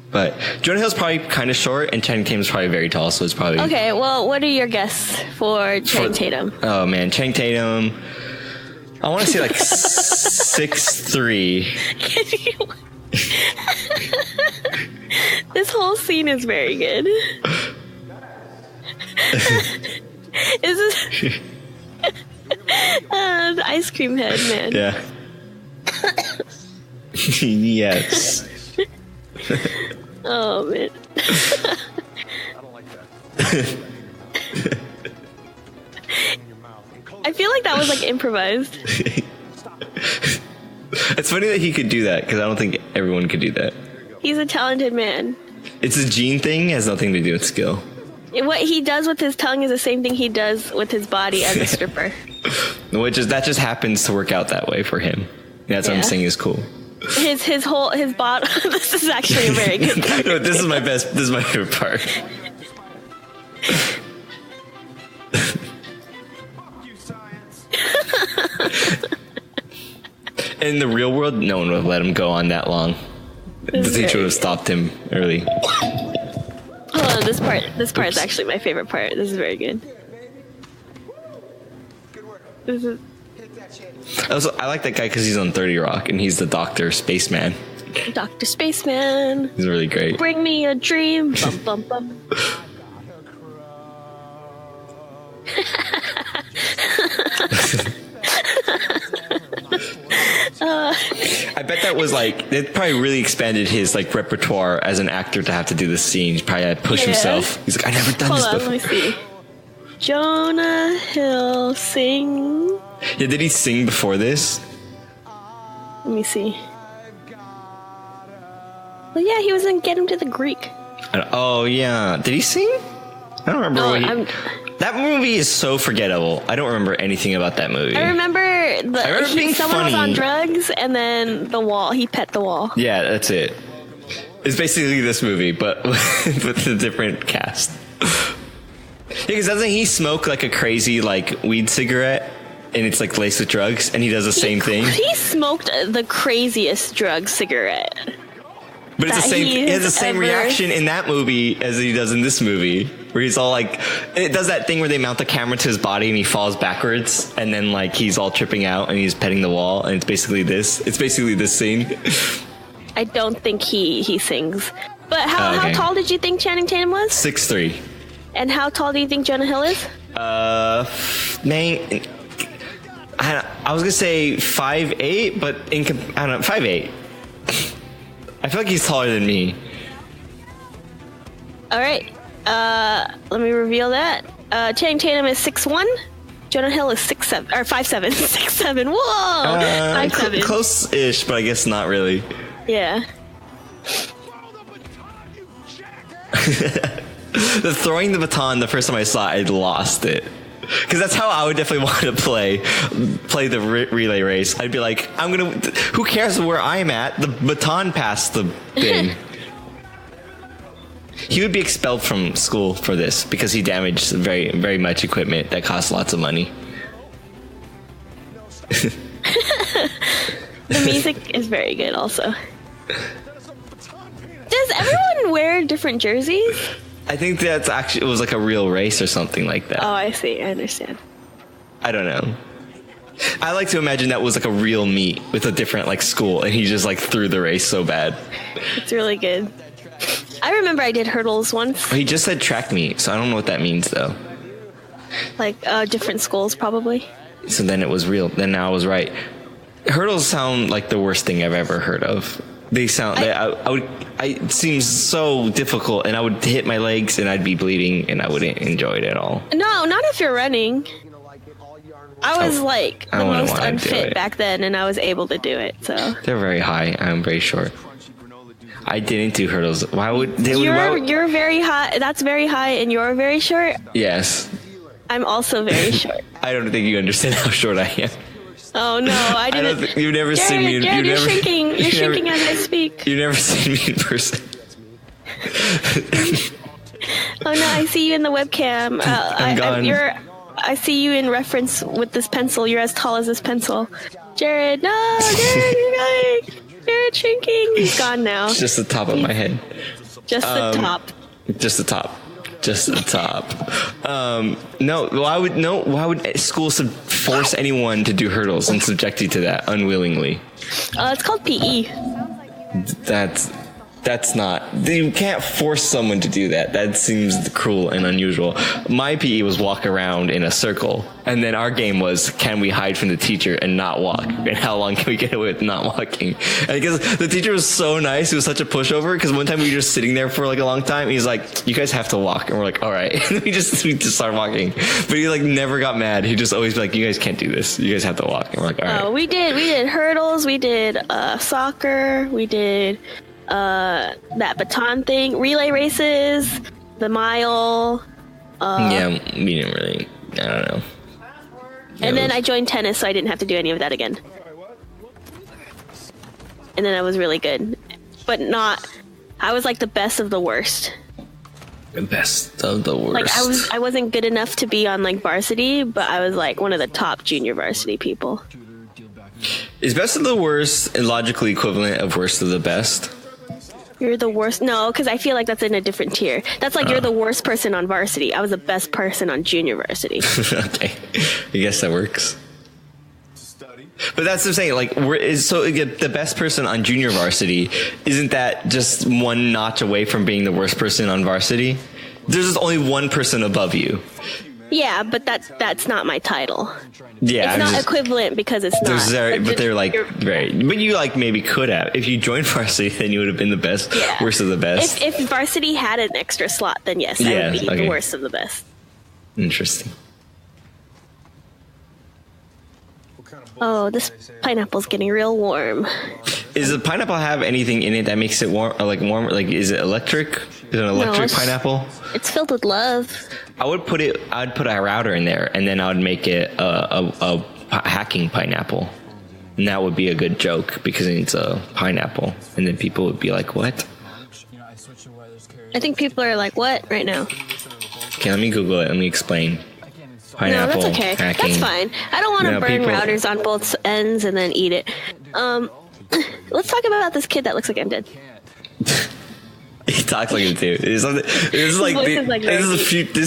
But Jonah Hill's probably kind of short, and Channing Tatum's probably very tall, so it's probably okay. Well, what are your guesses for Channing Tatum? Oh man, Channing Tatum. I want to say like 6'3". This whole scene is very good. Is this the ice cream head, man? Yeah. Yes. Oh man. I don't like that. I feel like that was like improvised. It's funny that he could do that because I don't think everyone could do that. He's a talented man. It's a gene thing, has nothing to do with skill. What he does with his tongue is the same thing he does with his body as a stripper. That just happens to work out that way for him. That's what I'm saying is cool. His bottom. This is actually a very good part. No, this is my favorite part. In the real world, no one would have let him go on that long. The teacher would have stopped him early. Oh, this part is actually my favorite part. This is very good. This is. Also, I like that guy because he's on 30 Rock and he's the Dr. Spaceman. Dr. Spaceman. He's really great. Bring me a dream. Bum, bum, bum. I bet that was like, it probably really expanded his like repertoire as an actor to have to do this scene. He probably had to push himself. He's like, I've never done this before. Let me see. Jonah Hill sing. Yeah, did he sing before this? Let me see. Well, yeah, he was in Get Him to the Greek. Oh, yeah. Did he sing? I don't remember that movie is so forgettable. I don't remember anything about that movie. I remember being someone funny. was on drugs, and then the wall. He pet the wall. Yeah, that's it. It's basically this movie, but with a different cast. Because doesn't he smoke like a crazy like weed cigarette, and it's like laced with drugs, and he does the same thing? He smoked the craziest drug cigarette. But it's the same. He has the same reaction in that movie as he does in this movie, where he's all like, it does that thing where they mount the camera to his body and he falls backwards, and then like he's all tripping out and he's petting the wall, and it's basically this. It's basically this scene. I don't think he sings. But how tall did you think Channing Tatum was? 6'3". And how tall do you think Jonah Hill is? Man, I was gonna say 5'8", but I don't know, 5'8". I feel like he's taller than me. All right. Let me reveal that. Channing Tatum is 6'1". Jonah Hill is 6'7", or 5'7". 6'7". Whoa! 5'7". Close-ish, but I guess not really. Yeah. The throwing the baton, the first time I saw it, I lost it. Because that's how I would definitely want to play the relay race. I'd be like, who cares where I'm at? The baton passed the thing. He would be expelled from school for this because he damaged very, very much equipment that costs lots of money. The music is very good also. Does everyone wear different jerseys? I think that's actually, it was like a real race or something like that. Oh, I see. I understand. I don't know. I like to imagine that was like a real meet with a different like school, and he just like threw the race so bad. It's really good. I remember I did hurdles once. He just said track meet, so I don't know what that means though. Like different schools probably. So then it was real. Then now I was right. Hurdles sound like the worst thing I've ever heard of. They sound. It seems so difficult, and I would hit my legs, and I'd be bleeding, and I wouldn't enjoy it at all. No, not if you're running. I was like the most unfit back then, and I was able to do it. So they're very high. I'm very short. I didn't do hurdles. Why would they? You're very high. That's very high, and you're very short. Yes. I'm also very short. I don't think you understand how short I am. Oh no, I didn't. You've never seen me. You're shrinking. You're shrinking as I speak. You've never seen me in person. Oh no, I see you in the webcam. I'm gone. I see you in reference with this pencil. You're as tall as this pencil. Jared, no, Jared, you're going. Jared's shrinking. He's gone now. It's just the top of my head. Just the top. Just the top. Just the top. No. Why would school force anyone to do hurdles and subject you to that unwillingly? It's called PE. That's not. You can't force someone to do that. That seems cruel and unusual. My PE was walk around in a circle, and then our game was, can we hide from the teacher and not walk? And how long can we get away with not walking? And because the teacher was so nice, he was such a pushover. Because one time we were just sitting there for like a long time, and he's like, "You guys have to walk," and we're like, "All right." And we just started walking. But he like never got mad. He just always be like, "You guys can't do this. You guys have to walk." And we're like, "All right." Oh, we did hurdles. We did soccer. We did. That baton thing, relay races, the mile. Yeah, we didn't really. I don't know. And then I joined tennis, so I didn't have to do any of that again. And then I was really good, but not. I was like the best of the worst. The best of the worst. Like I wasn't good enough to be on like varsity, but I was like one of the top junior varsity people. Is best of the worst logically equivalent of worst of the best? You're the worst. No, because I feel like that's in a different tier. That's like you're the worst person on varsity. I was the best person on junior varsity. Okay, I guess that works. But that's what I'm saying. Like, the best person on junior varsity, isn't that just one notch away from being the worst person on varsity? There's just only one person above you. Yeah, but that's not my title. Yeah, it's not equivalent because it's not. But they're like right. But you like maybe could have if you joined varsity, then you would have been the best, worst of the best. If varsity had an extra slot, then yes, I would be the worst of the best. Interesting. Oh, this pineapple's getting real warm. Does the pineapple have anything in it that makes it warm? Or like warm? Like, is it electric? Is it an electric pineapple? It's filled with love. I'd put a router in there, and then I would make it a hacking pineapple. And that would be a good joke because it's a pineapple, and then people would be like, "What?" I think people are like, "What?" right now. Okay, let me Google it. Let me explain. Pineapple. No, that's okay. Hacking. That's fine. I don't want to burn routers on both ends and then eat it. Let's talk about this kid that looks like I'm dead. He talks like him too. This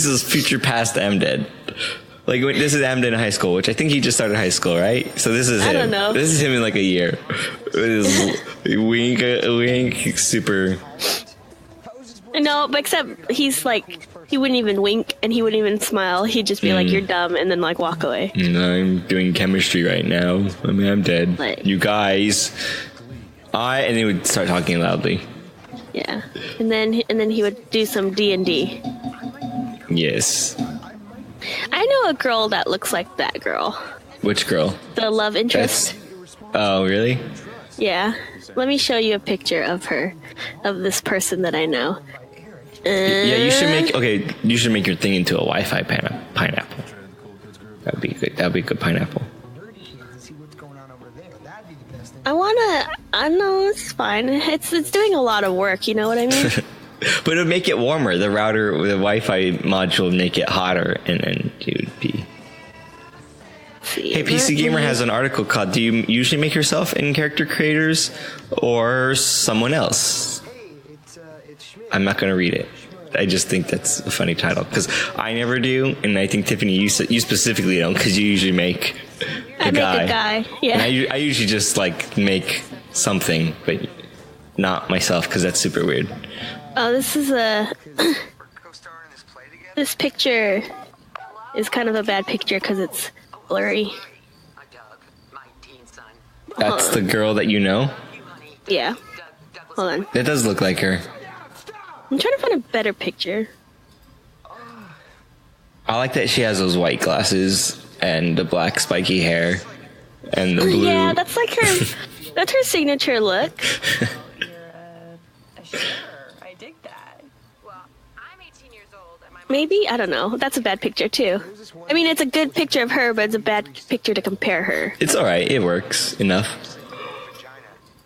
is future past M dead. Like this is M dead in high school, which I think he just started high school, right? So this is him. I don't know. This is him in like a year. Wink, super. No, but except he's like he wouldn't even wink and he wouldn't even smile. He'd just be like, "You're dumb," and then like walk away. I'm doing chemistry right now. I mean, I'm dead. Like, you guys, and he would start talking loudly. Yeah, and then he would do some D&D. Yes. I know a girl that looks like that girl. Which girl? The love interest. Oh, really? Yeah. Let me show you a picture of her, of this person that I know. Yeah, you should make your thing into a Wi-Fi pineapple. That'd be good. That'd be a good pineapple. I know it's fine. It's doing a lot of work, you know what I mean? But it would make it warmer. The router, the Wi-Fi module would make it hotter, and then it would be. Hey, PC Gamer has an article called "Do you usually make yourself in character creators or someone else?" I'm not going to read it. I just think that's a funny title because I never do, and I think Tiffany, you specifically don't because you usually make I make a guy. Yeah. And I usually just like make something, but not myself because that's super weird. Oh, this is this picture is kind of a bad picture because it's blurry. That's the girl that you know? Yeah. Hold on. That does look like her. I'm trying to find a better picture. I like that she has those white glasses and the black spiky hair and the blue. Yeah, that's like her. That's her signature look. I dig that. Well, I'm 18 years old. And my Maybe? I don't know. That's a bad picture, too. I mean, it's a good picture of her, but it's a bad picture to compare her. It's alright. It works enough.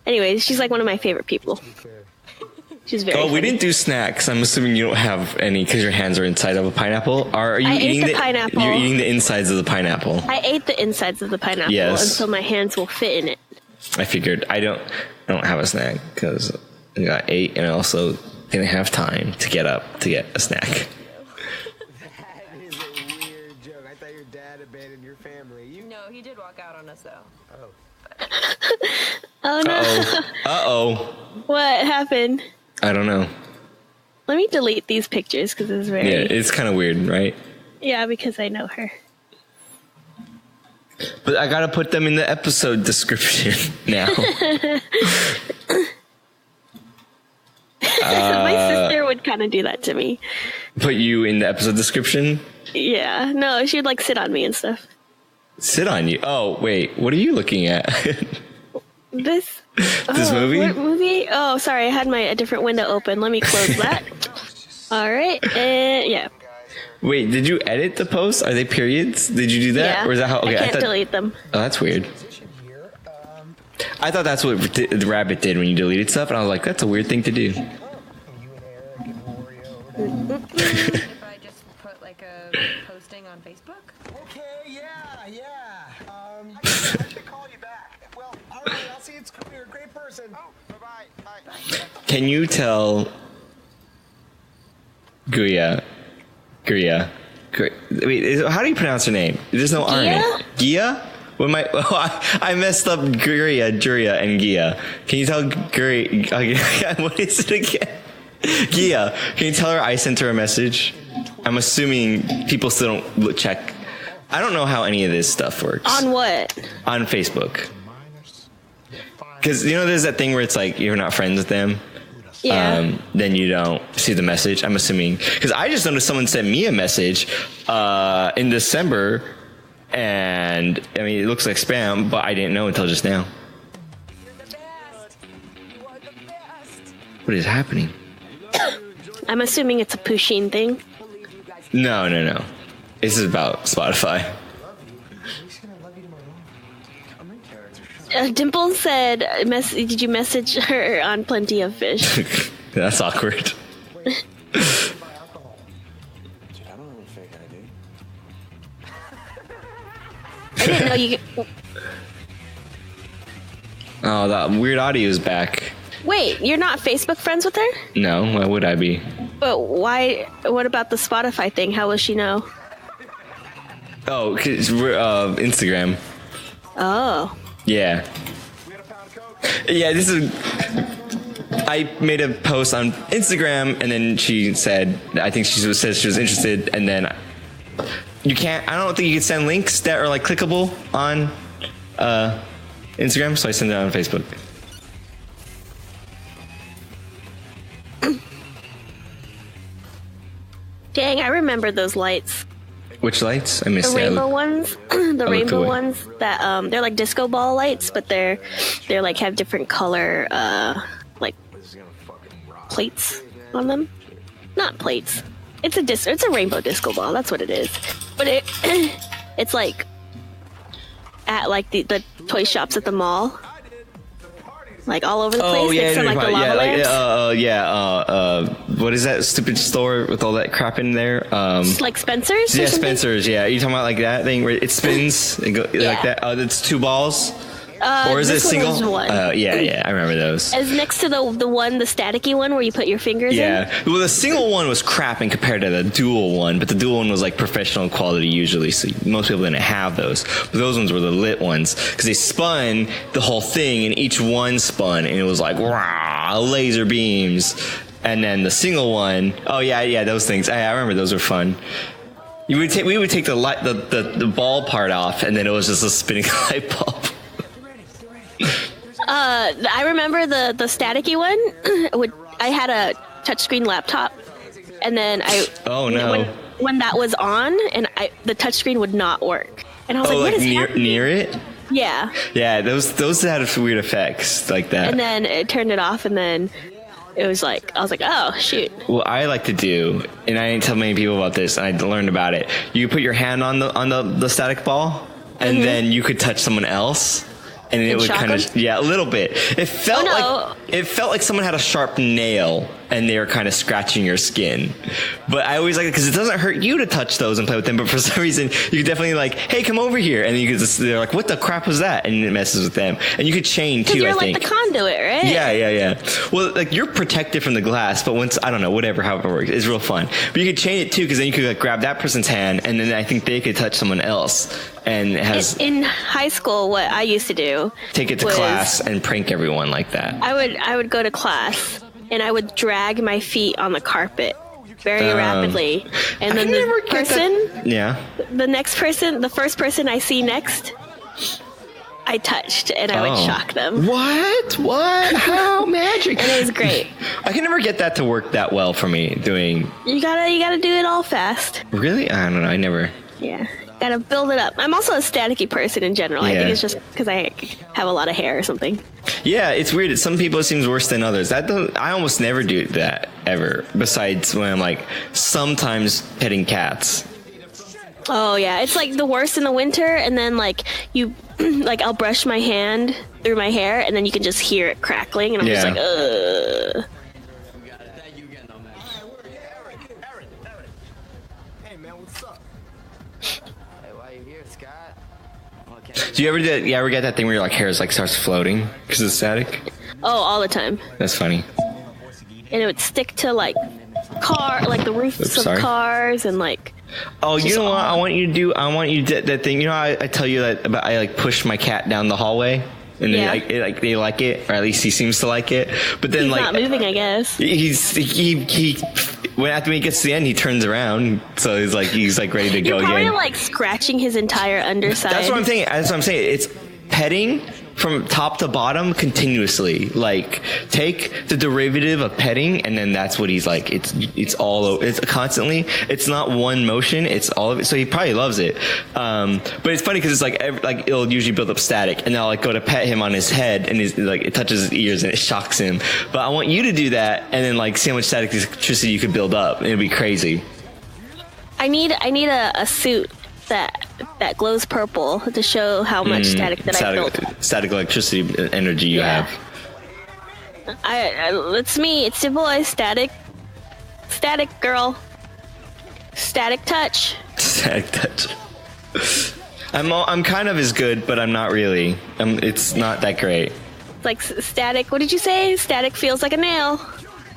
Anyways, she's like one of my favorite people. She's very Oh, we funny. didn't do snacks. I'm assuming you don't have any because your hands are inside of a pineapple. Are you I ate eating the pineapple. You're eating the insides of the pineapple. I ate the insides of the pineapple, Yes. and so my hands will fit in it. I figured I don't have a snack because I got 8 and I also didn't have time to get up to get a snack. That is a weird joke. I thought your dad abandoned your family. No, he did walk out on us though. Oh no. Uh-oh. What happened? I don't know. Let me delete these pictures because it's very... Yeah, it's kind of weird, right? Yeah, because I know her. But I gotta put them in the episode description now. My sister would kind of do that to me. Put you in the episode description? Yeah. No, she'd like sit on me and stuff. Sit on you? Oh, wait. What are you looking at? This movie? What movie? Oh, sorry. I had a different window open. Let me close that. All right. Yeah. Wait, did you edit the posts? Are they periods? Did you do that? Yeah. Or is that how? Okay, I can't thought, delete them. Oh, that's weird. I thought that's what the rabbit did when you deleted stuff, and I was like, that's a weird thing to do. If I just put like a posting on Facebook? Okay, yeah. I should call you back. Well, all right, I'll see you at school. You're a great person. Oh, bye-bye. Can you tell Guya? Wait, how do you pronounce her name? There's no R in it. Gia? When I messed up Juria, and Gia. Can you tell Guria? What is it again? Gia. Can you tell her I sent her a message? I'm assuming people still don't check. I don't know how any of this stuff works. On what? On Facebook. Because, there's that thing where it's like you're not friends with them. Yeah. Then you don't see the message, I'm assuming. Because I just noticed someone sent me a message in December, and, I mean, it looks like spam, but I didn't know until just now. What is happening? I'm assuming it's a Pusheen thing. No. This is about Spotify. Dimple said, did you message her on Plenty of Fish? That's awkward. I don't have a fake ID. I didn't know you could... Oh, that weird audio is back. Wait, you're not Facebook friends with her? No, why would I be? But why? What about the Spotify thing? How will she know? Oh, 'cause we're Instagram. Oh. Yeah. Yeah, this is... I made a post on Instagram, and then she said, I think she said she was interested, and then you can't... I don't think you can send links that are, like, clickable on Instagram, so I sent it on Facebook. Dang, I remember those lights. Which lights? I missed The it. rainbow ones, the rainbow away. ones that they're like disco ball lights, but they're like have different color like plates on them. Not plates. It's a rainbow disco ball. That's what it is. But it's like at like the toy shops at the mall. Like all over the place. Oh, yeah, next to, like the lava lamps. What is that stupid store with all that crap in there? Like Spencer's? Yeah, or something? Spencer's, yeah. You talking about like that thing where it spins like that? Oh, it's 2 balls? Or is it this one single? was one. Yeah, I remember those. As next to the staticky one where you put your fingers in. Yeah, well, the single one was crapping compared to the dual one, but the dual one was like professional quality usually, so most people didn't have those. But those ones were the lit ones because they spun the whole thing, and each one spun, and it was like rah, laser beams. And then the single one, oh yeah, those things. I remember those were fun. We would take the ball part off, and then it was just a spinning light bulb. I remember the staticky one. I had a touchscreen laptop, and then when that was on, and the touchscreen would not work, and I was like, what is happening? Near it? Yeah. Yeah, those had weird effects like that. And then it turned it off, and then it was like, I was like, oh shoot. What I like to do, and I didn't tell many people about this, and I learned about it. You put your hand on the static ball, and then you could touch someone else. And it would kind of, a little bit. It felt like someone had a sharp nail and they were kind of scratching your skin. But I always like it because it doesn't hurt you to touch those and play with them. But for some reason, you could definitely like, hey, come over here, and they're like, what the crap was that? And it messes with them. And you could chain too. You're I think. Like the conduit, right? Yeah. Well, like you're protected from the glass, but once I don't know, however it works, it's real fun. But you could chain it too because then you could like grab that person's hand, and then I think they could touch someone else. And it has in high school, what I used to do, take it to class and prank everyone like that. I would go to class and I would drag my feet on the carpet very rapidly, and then the first person I see next, I touched, and I would shock them. What? How magic? And it was great. I can never get that to work that well for me. You gotta do it all fast. Really? I don't know. I never. Yeah. Gotta build it up. I'm also a staticky person in general. I think it's just because I have a lot of hair or something. Yeah, it's weird. Some people it seems worse than others. I almost never do that ever. Besides when I'm like sometimes petting cats. Oh yeah, it's like the worst in the winter, and then like I'll brush my hand through my hair, and then you can just hear it crackling, and I'm just like, ugh. Do you ever get that thing where your like hair is like starts floating because of static? Oh, all the time. That's funny. And it would stick to like the roofs of cars and like. Oh, you know what? I want you to do that thing. You know, I tell you that about I like push my cat down the hallway. And they like it, or at least he seems to like it. But then he's not moving, I guess. After he gets to the end, he turns around, so he's like ready to go again. You're probably like scratching his entire underside. That's what I'm saying. It's petting from top to bottom continuously. Like take the derivative of petting, and then that's what he's like. It's all over. It's constantly. It's not one motion. It's all of it. So he probably loves it. But it's funny because it's like it'll usually build up static, and I'll like go to pet him on his head, and it touches his ears and it shocks him. But I want you to do that, and then like see how much static electricity you could build up. It'd be crazy. I need a suit that glows purple to show how much static I built. Static electricity energy you have. It's me. It's your boy, Static girl. Static touch. Static touch. I'm kind of as good, but I'm not really. It's not that great. Like static. What did you say? Static feels like a nail.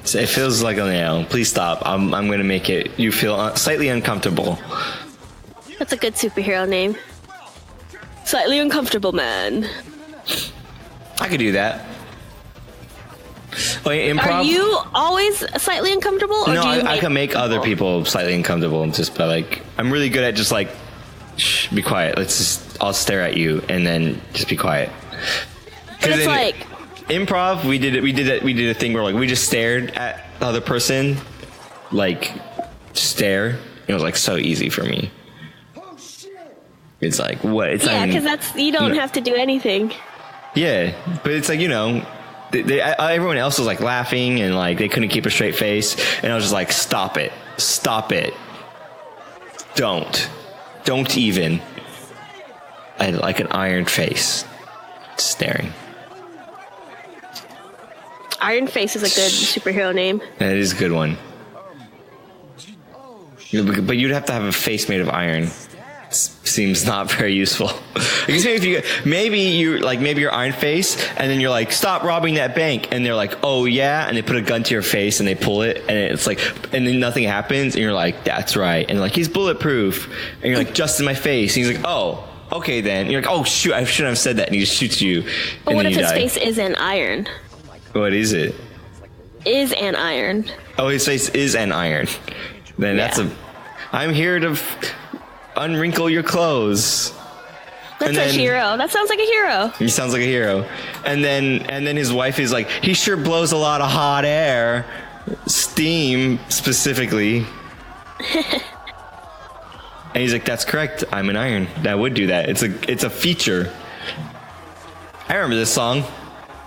It feels like a nail. Please stop. I'm going to make you feel slightly uncomfortable. That's a good superhero name. Slightly uncomfortable man. I could do that. Improv? Are you always slightly uncomfortable? Or no, I can make other people slightly uncomfortable just by like, I'm really good at just like, shh, be quiet. I'll stare at you and then just be quiet. But it's like improv. We did a thing where like we just stared at the other person, like stare. It was like so easy for me. It's like what? It's because you don't have to do anything. Yeah, but it's like everyone else was like laughing and like they couldn't keep a straight face, and I was just like, stop it, don't even. I had like an iron face, staring. Iron Face is a good superhero name. That is a good one. But you'd have to have a face made of iron. See seems not very useful. I guess maybe you're Iron Face, and then you're like, stop robbing that bank, and they're like, oh yeah, and they put a gun to your face and they pull it, and it's like, and then nothing happens, and you're like, that's right, and like, he's bulletproof, and you're like, just in my face, and he's like, oh, okay then, and you're like, oh shoot, I shouldn't have said that, and he just shoots you. But what if his face isn't iron? What is it? Is an iron. Oh, his face is an iron. Then that's I'm here to unwrinkle your clothes. That's a hero. That sounds like a hero. He sounds like a hero. And then his wife is like, he sure blows a lot of hot air, steam specifically. And he's like, that's correct. I'm an iron. That would do that. It's a feature. I remember this song.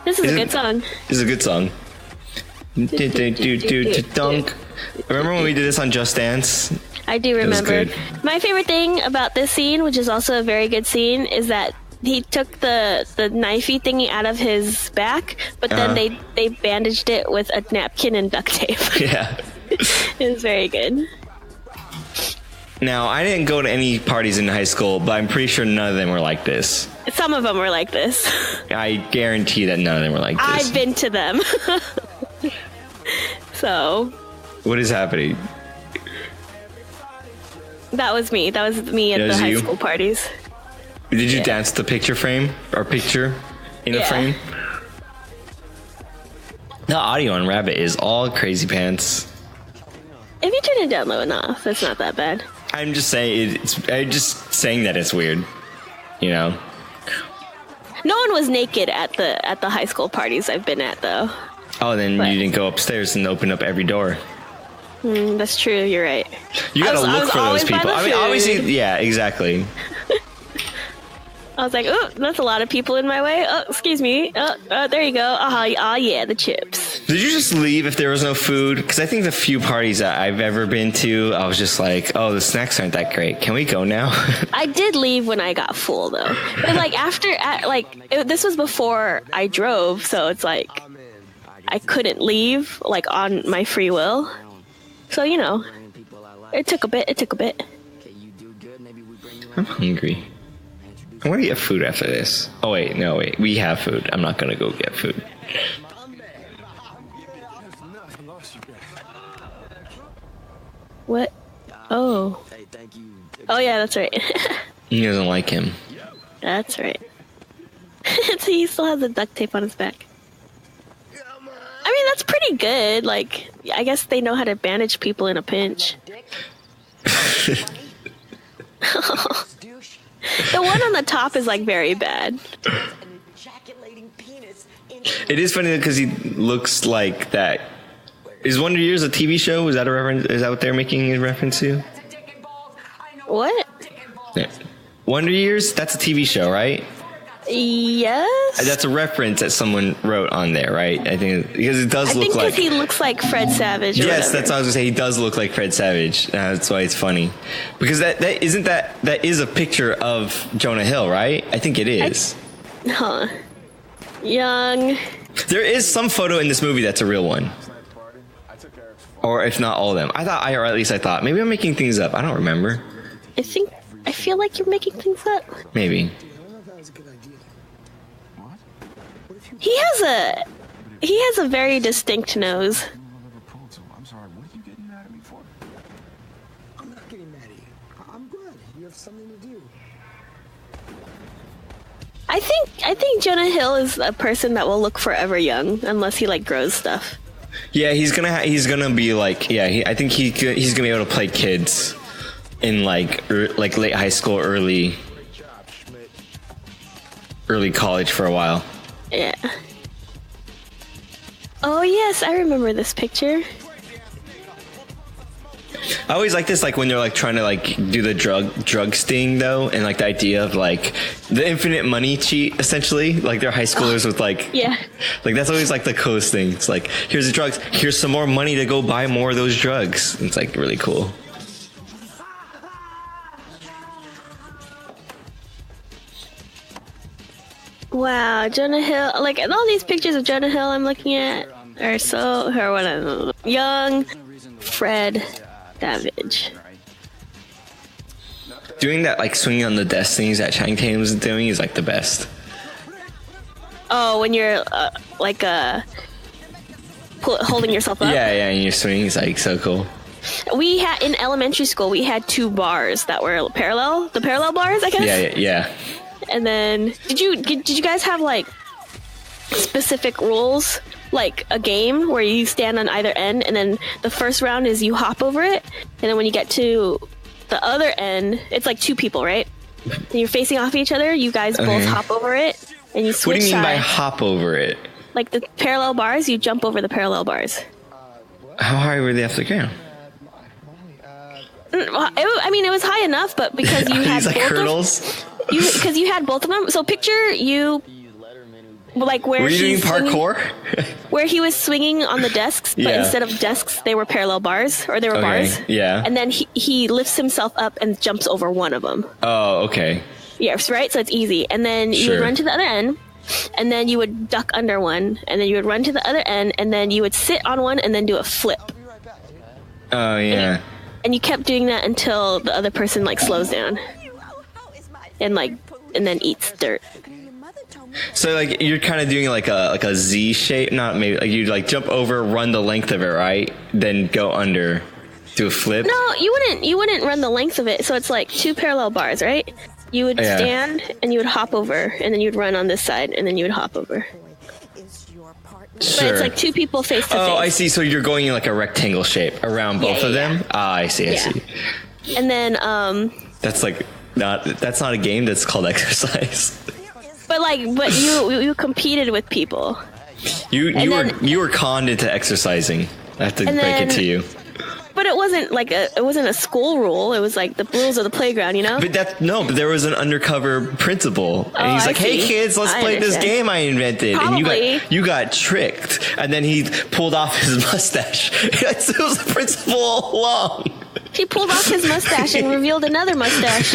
This is a good song. This is a good song. Dunk. Remember when we did this on Just Dance? I do remember. My favorite thing about this scene, which is also a very good scene, is that he took the knifey thingy out of his back, but then they bandaged it with a napkin and duct tape. Yeah. It was very good. Now, I didn't go to any parties in high school, but I'm pretty sure none of them were like this. Some of them were like this. I guarantee that none of them were like this. I've been to them. So. What is happening? That was me. That was me at the high school parties. Did you dance the picture frame? Or picture in a frame? The audio on Rabbit is all crazy pants. If you turn it down low enough, it's not that bad. I'm just saying I'm just saying that it's weird. You know? No one was naked at the high school parties I've been at, though. Oh, then you didn't go upstairs and open up every door. That's true. You're right. You gotta look for those people. I mean, obviously, yeah, exactly. I was like, oh, that's a lot of people in my way. Oh, excuse me. Oh, there you go. Oh, yeah, the chips. Did you just leave if there was no food? Because I think the few parties that I've ever been to, I was just like, oh, the snacks aren't that great. Can we go now? I did leave when I got full, though. But like this was before I drove, so it's like I couldn't leave like on my free will. So you know, it took a bit. I'm hungry. I want to get food after this. Oh wait, we have food. I'm not gonna go get food. What? Oh. Oh yeah, that's right. He doesn't like him. That's right. So he still has the duct tape on his back. I mean, that's pretty good. Like, I guess they know how to bandage people in a pinch. The one on the top is like very bad. It is funny because he looks like that. Is Wonder Years a TV show? Is that a reference? Is that what they're making a reference to? What? Yeah. Wonder Years? That's a TV show, right? Yes. That's a reference that someone wrote on there, right? I think because it does look like. I think because he looks like Fred Savage. Yes, that's what I was gonna say. He does look like Fred Savage. That's why it's funny. Because that is a picture of Jonah Hill, right? I think it is. Young. There is some photo in this movie that's a real one. Or if not all of them. Or at least I thought. Maybe I'm making things up. I don't remember. I feel like you're making things up. Maybe. He has a very distinct nose. I'm sorry, what are you getting mad at me for? I'm not getting mad at you. I'm good. You have something to do. I think Jonah Hill is a person that will look forever young unless he like grows stuff. Yeah, he's gonna be like I think he's gonna be able to play kids in like late high school, early college for a while. Yeah. Oh yes, I remember this picture. I always like this, like when they're like trying to like do the drug sting though, and like the idea of like the infinite money cheat essentially, like they're high schoolers with like like that's always like the coolest thing. It's like here's the drugs, here's some more money to go buy more of those drugs. It's like really cool. Wow, Jonah Hill, like all these pictures of Jonah Hill I'm looking at are young Fred Savage. Doing that, like swinging on the desk things that Channing Tatum's doing is like the best. Oh, when you're holding yourself up. Yeah, and you're swinging is like so cool. We had in elementary school. We had 2 bars that were parallel. The parallel bars, I guess. Yeah. And then, did you guys have like specific rules, like a game where you stand on either end, and then the first round is you hop over it, and then when you get to the other end, it's like 2 people, right? And you're facing off each other. You guys both hop over it, and you switch. What do you mean by sides. hop over it? Like the parallel bars, you jump over the parallel bars. How high were they off the ground? It was high enough, but because you had like both hurdles. Because you had both of them. So picture you, like where were you doing he's parkour? where he was swinging on the desks, but instead of desks, they were parallel bars, or they were bars. Yeah. And then he lifts himself up and jumps over one of them. Oh, okay. Yes, right. So it's easy. And then you would run to the other end, and then you would duck under one, and then you would run to the other end, and then you would sit on one, and then do a flip. Oh yeah. And you kept doing that until the other person like slows down, and then eats dirt. So like you're kind of doing like a Z shape, not maybe like you like jump over, run the length of it, right? Then go under, do a flip. No, you wouldn't run the length of it. So it's like 2 parallel bars, right? You would stand and you would hop over, and then you'd run on this side, and then you would hop over. Sure. But it's like 2 people face to face. Oh, I see. So you're going in like a rectangle shape around both of them. Ah, I see. I see. And then that's not a game. That's called exercise. But you competed with people. You were conned into exercising. I have to break it to you. But it wasn't a school rule. It was like the rules of the playground, you know? But there was an undercover principal, and he's like, "Hey kids, let's play this game I invented." Probably. And you got tricked, and then he pulled off his mustache. It was the principal all along. He pulled off his mustache and revealed another mustache.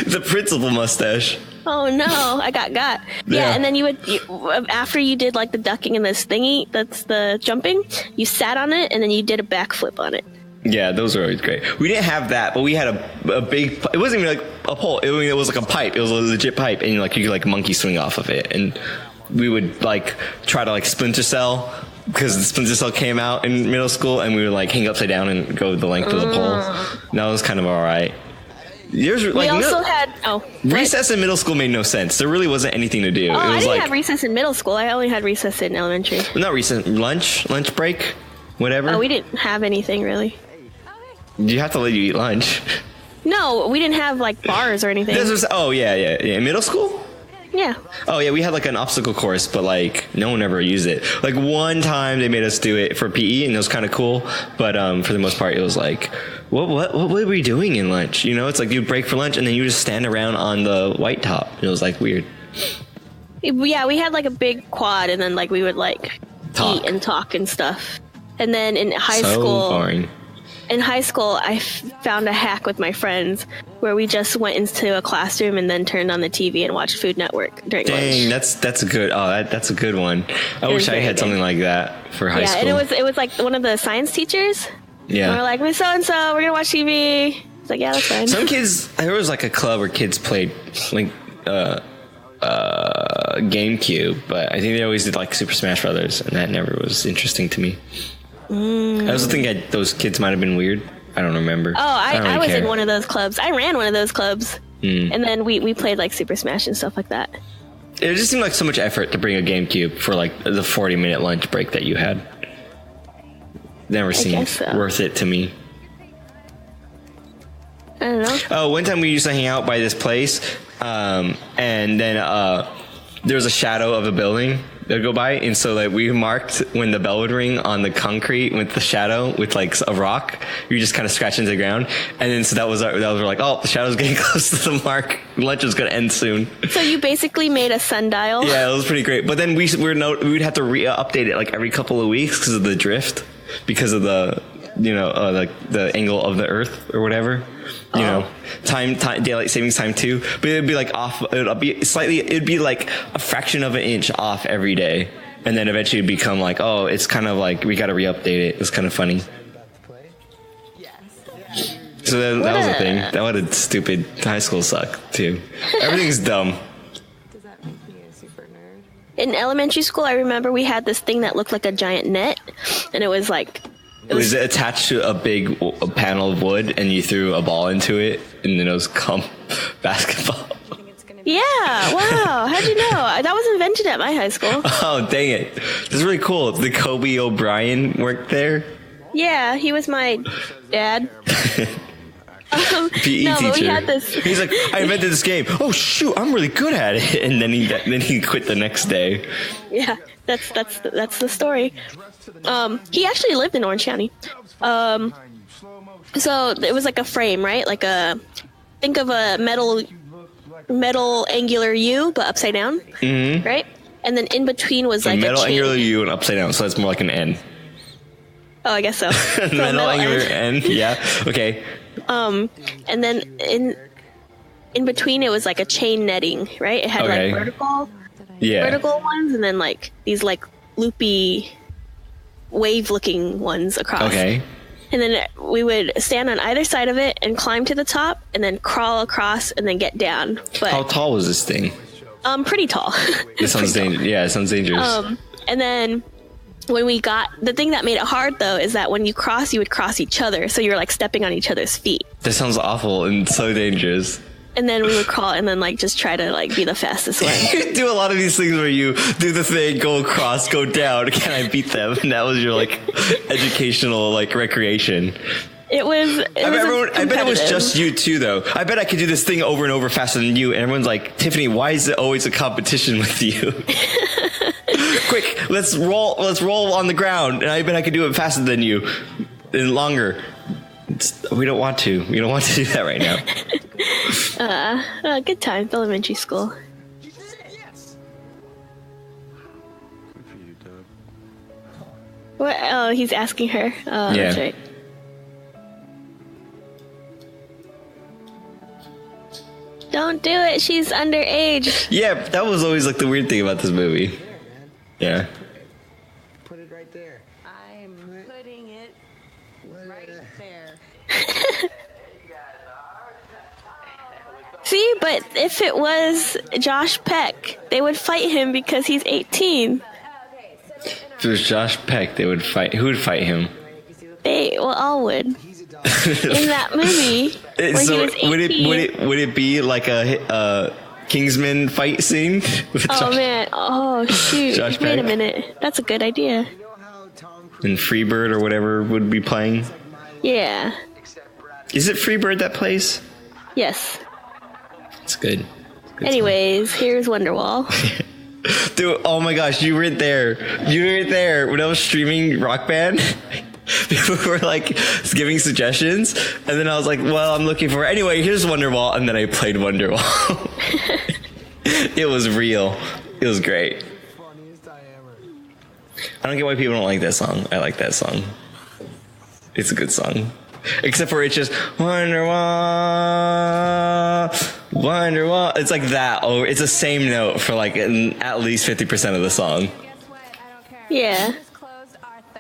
The principal mustache. Oh no, I got. Yeah, and then you after you did like the ducking and this thingy, that's the jumping, you sat on it and then you did a backflip on it. Yeah, those were always great. We didn't have that, but we had a big, it wasn't even like a pole, it was like a pipe, it was a legit pipe, and like you could like monkey swing off of it, and we would like try to like Splinter Cell, because the Splinter Cell came out in middle school, and we would like hang upside down and go the length of the pole. That was kind of alright. We also had recess in middle school made no sense. There really wasn't anything to do. Oh, it was I didn't have recess in middle school. I only had recess in elementary. Not recess, lunch break, whatever. Oh, we didn't have anything really. You have to let you eat lunch. No, we didn't have like bars or anything. In middle school? Yeah. Oh yeah, we had like an obstacle course, but like no one ever used it. Like one time they made us do it for PE, and it was kind of cool. But for the most part, it was like, what were we doing in lunch? You know, it's like you'd break for lunch, and then you just stand around on the white top. It was like weird. Yeah, we had like a big quad, and then like we would like eat and talk and stuff. And then in high school, boring. In high school, I found a hack with my friends where we just went into a classroom and then turned on the TV and watched Food Network during lunch. Dang, that's a good. Oh, that's a good one. I wish I had something like that for high school. Yeah, and it was like one of the science teachers. Yeah. And we're like, Miss So and So, we're gonna watch TV. It's like, yeah, that's fine. Some kids, there was like a club where kids played like GameCube, but I think they always did like Super Smash Brothers, and that never was interesting to me. I also think those kids might have been weird. I don't remember. Oh, I was in one of those clubs. I ran one of those clubs. And then we played like Super Smash and stuff like that. It just seemed like so much effort to bring a GameCube for like the 40-minute lunch break that you had. Never seemed worth it to me. I don't know. Oh, one time we used to hang out by this place, and then there was a shadow of a building that would go by, and so like we marked when the bell would ring on the concrete with the shadow with like a rock. You just kind of scratch into the ground, and then so that was like, oh, the shadow's getting close to the mark. Lunch is gonna end soon. So you basically made a sundial. Yeah, it was pretty great. But then we would have to update it like every couple of weeks because of the drift, because of the the angle of the Earth or whatever. You know, time daylight savings time too, but it'd be like off. It'd be like a fraction of an inch off every day, and then eventually it'd become like, oh, it's kind of like we got to re-update it. It's kind of funny. So that was a thing. That what a stupid high school sucked too. Everything's dumb. Does that make me a super nerd? In elementary school, I remember we had this thing that looked like a giant net, and it was like... It was attached to a big panel of wood, and you threw a ball into it, and then it was basketball. Yeah, wow. How'd you know? That was invented at my high school. Oh, dang it. This is really cool. The Kobe O'Brien worked there. Yeah, he was my dad. PE no, teacher. But we had this. He's like, I invented this game. Oh shoot, I'm really good at it. And then he quit the next day. Yeah, that's the story. He actually lived in Orange County. So it was like a frame, right? Like think of a metal angular U, but upside down, right? And then in between was like metal a chain. angular U and upside down, so it's more like an N. Oh, I guess so. Metal angular N, yeah. Okay. And then in between it was like a chain netting, right? It had like vertical ones, and then like these like loopy wave-looking ones across. Okay. And then we would stand on either side of it and climb to the top, and then crawl across, and then get down. But how tall was this thing? Pretty tall. It sounds dangerous. Yeah, it sounds dangerous. And then when we got the thing that made it hard though is that when you cross, you would cross each other, so you were like stepping on each other's feet. That sounds awful and so dangerous. And then we would crawl and then like just try to like be the fastest one. You do a lot of these things where you do the thing, go across, go down. Can I beat them? And that was your like educational like recreation. It was. I bet it was just you too, though. I bet I could do this thing over and over faster than you. And everyone's like, Tiffany, why is it always a competition with you? Quick, let's roll on the ground. And I bet I could do it faster than you and longer. We don't want to. We don't want to do that right now. Good time, elementary school. Good for you, Doug. What? Oh, he's asking her. Oh, yeah. That's right. Don't do it. She's underage. Yeah, that was always like the weird thing about this movie. Yeah. Put it right there. I'm putting it right there. See, but if it was Josh Peck, they would fight him because he's 18. If it was Josh Peck, they would fight. Who would fight him? All would. In that movie, when he was 18. Would it be like a Kingsman fight scene? With Josh? Man! Oh shoot! Josh Wait Peck? A minute. That's a good idea. And Freebird or whatever would be playing. Yeah. Is it Freebird that plays? Yes. It's good. Anyways, here's Wonderwall. Dude, oh my gosh, you were there. When I was streaming Rock Band. People were like giving suggestions, and then I was like, well, I'm looking for anyway, here's Wonderwall, and then I played Wonderwall. It was real. It was great. I don't get why people don't like that song. I like that song. It's a good song. Except for it's just Wonderwall. It's like that. Oh, it's the same note for like at least 50% of the song. Yeah.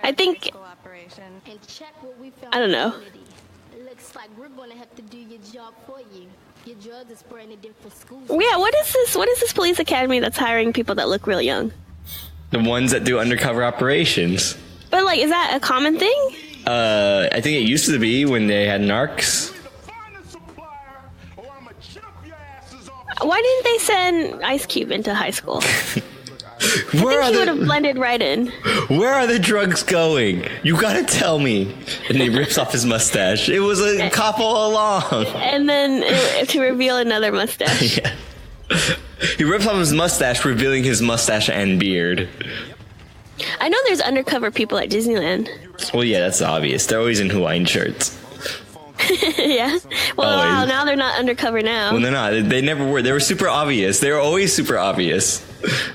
I think, I don't know. Looks like we're gonna have to do your job for you. Your drugs is spreading it for school. Yeah, what is this police academy that's hiring people that look real young? The ones that do undercover operations. But like, is that a common thing? I think it used to be when they had narcs. Why didn't they send Ice Cube into high school? I think he would have blended right in. Where are the drugs going? You gotta tell me. And he rips off his mustache. It was a cop all along. And then to reveal another mustache. Yeah. He rips off his mustache, revealing his mustache and beard. I know there's undercover people at Disneyland. Well, yeah, that's obvious. They're always in Hawaiian shirts. Yeah. Well, always. wow, now they're not undercover now. Well, they're not. They never were. They were super obvious. They were always super obvious.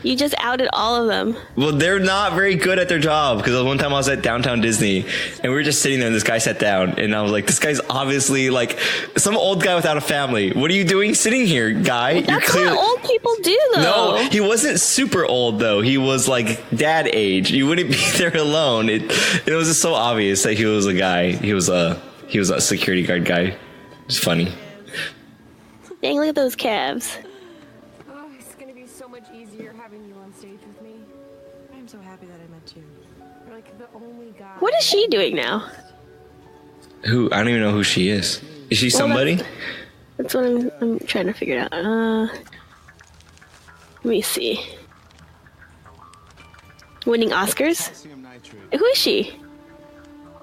You just outed all of them. Well, they're not very good at their job, because one time I was at Downtown Disney and we were just sitting there and this guy sat down and I was like, this guy's obviously like some old guy without a family. What are you doing sitting here, guy? Well, that's what old people do, though. No, he wasn't super old though. He was like dad age. You wouldn't be there alone. It was just so obvious that he was a guy. He was He was a security guard guy. It's funny. Dang, look at those calves. Oh, it's gonna be so much easier having you on stage with me. I'm so happy that I met you. You're like the only guy. What is she doing now? Who? I don't even know who she is. Is she somebody? That's what I'm trying to figure out. Let me see. Winning Oscars? Who is she?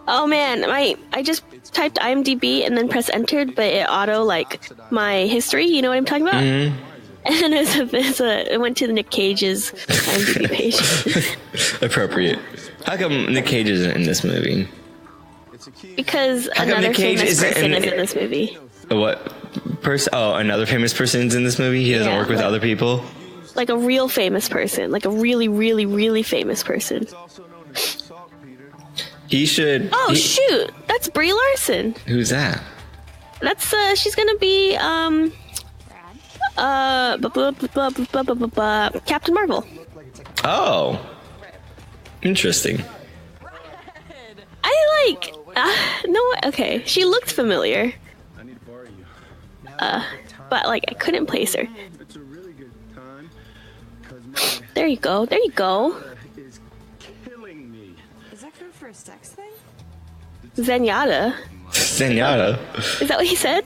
Oh man, I just typed IMDb and then press entered, but it auto like my history. You know what I'm talking about? Mm-hmm. And it went to the Nick Cage's IMDb page. Appropriate. How come Nick Cage isn't in this movie? Because another famous person is in this movie. What person? Oh, another famous person's in this movie. He doesn't work with other people. Like a real famous person, like a really, really, really famous person. He should. Oh shoot, that's Brie Larson. Who's that? That's she's gonna be Captain Marvel. Oh, interesting. I like. No, okay. She looked familiar. But like I couldn't place her. There you go. There you go. Is that code for a sex thing? Zenyatta. Zenyatta. Is that what he said?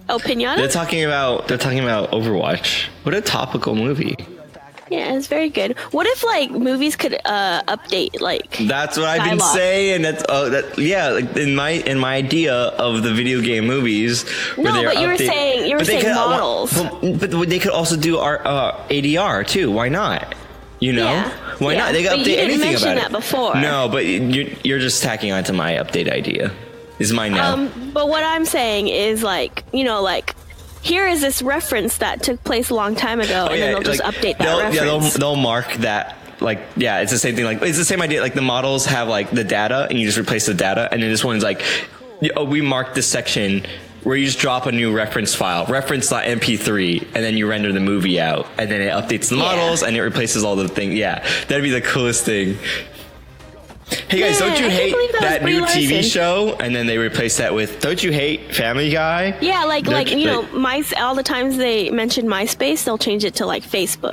Oh, pinata. They're talking about Overwatch. What a topical movie. Yeah, it's very good. What if like movies could update like? That's what I've been saying. That's like in my idea of the video game movies. No, but you were saying models. But they could also do our ADR too. Why not? You know, why not? They could update anything about it. That before. No, but you're just tacking onto my update idea. Is mine now? But what I'm saying is like here is this reference that took place a long time ago, and then they'll just update that reference. Yeah, they'll mark that. Like, yeah, it's the same thing. Like, it's the same idea. Like, the models have like the data, and you just replace the data, and then this one's like, oh, we marked this section where you just drop a new reference file, reference.mp3, and then you render the movie out, and then it updates the models, and it replaces all the things. Yeah, that'd be the coolest thing. Hey guys, don't you hate that new TV show? And then they replaced that with, don't you hate Family Guy? Yeah, all the times they mention MySpace, they'll change it to like Facebook.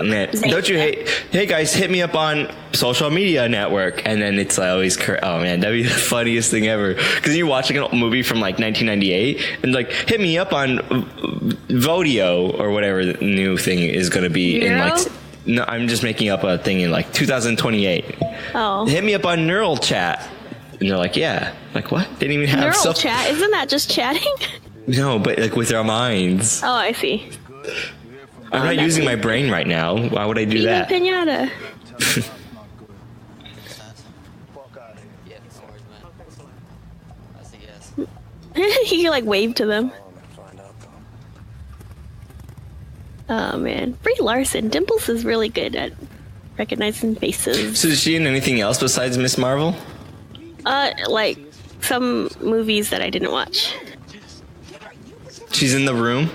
Don't you hate? Hey guys, hit me up on social media network, and then it's like always. Oh man, that'd be the funniest thing ever. Because you're watching a movie from like 1998, and like hit me up on Vodeo or whatever the new thing is going to be in like. No, I'm just making up a thing in like 2028. Oh. Hit me up on Neural Chat. And they're like, yeah. Like, what? They didn't even have Neural Chat? Isn't that just chatting? No, but like with our minds. Oh, I see. I'm not using my brain right now. Why would I do that? Pinata. He can like wave to them. Oh man, Brie Larson. Dimples is really good at recognizing faces. So is she in anything else besides Miss Marvel? Like some movies that I didn't watch. She's in The Room?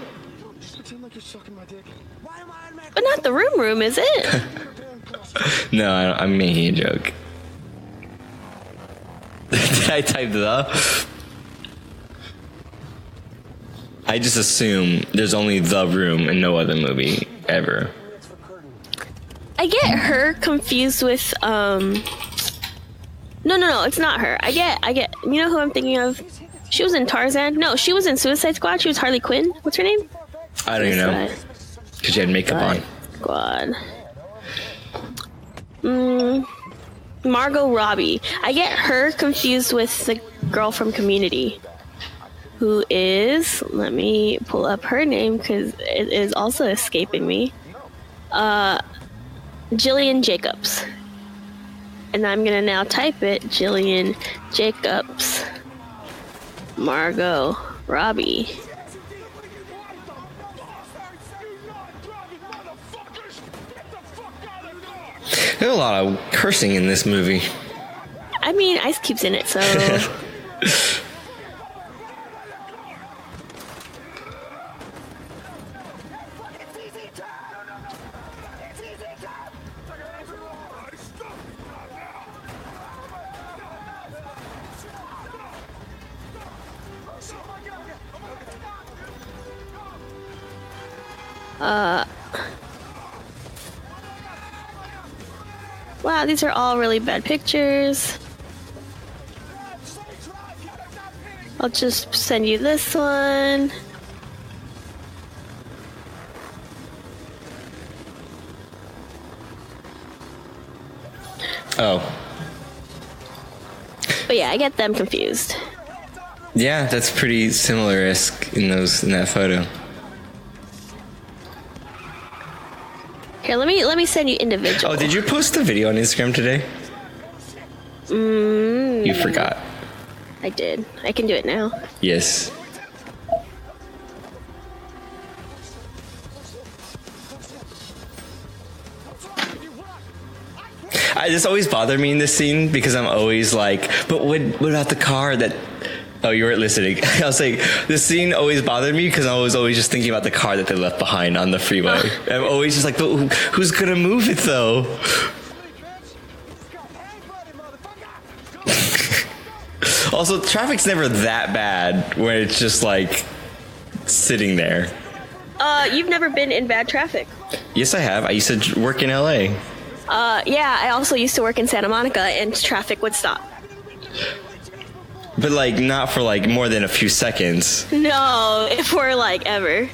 But not The Room, is it? No, I'm making a joke. Did I type the? I just assume there's only The Room and no other movie ever. I get her confused with No, it's not her. I get you know who I'm thinking of? She was in Tarzan. No, she was in Suicide Squad. She was Harley Quinn. What's her name? I don't even know. Because she had makeup on. Squad. Margot Robbie. I get her confused with the girl from Community. Who is, let me pull up her name because it is also escaping me. Jillian Jacobs. And I'm gonna now type it, Jillian Jacobs. Margot Robbie. There's a lot of cursing in this movie. I mean, Ice Cube's in it, so... Wow, these are all really bad pictures. I'll just send you this one. Oh. But yeah, I get them confused. Yeah, that's pretty similar-esque in that photo. Here, let me send you individual. Oh, did you post the video on Instagram today? You forgot. I did. I can do it now. Yes. This always bothered me in this scene because I'm always like, but what about the car that... Oh, you weren't listening. I was like, this scene always bothered me because I was always just thinking about the car that they left behind on the freeway. I'm always just like, but who's gonna move it though? Also, traffic's never that bad where it's just like sitting there. You've never been in bad traffic? Yes, I have. I used to work in LA. Yeah, I also used to work in Santa Monica and traffic would stop. But like not for like more than a few seconds. No, if we're like ever.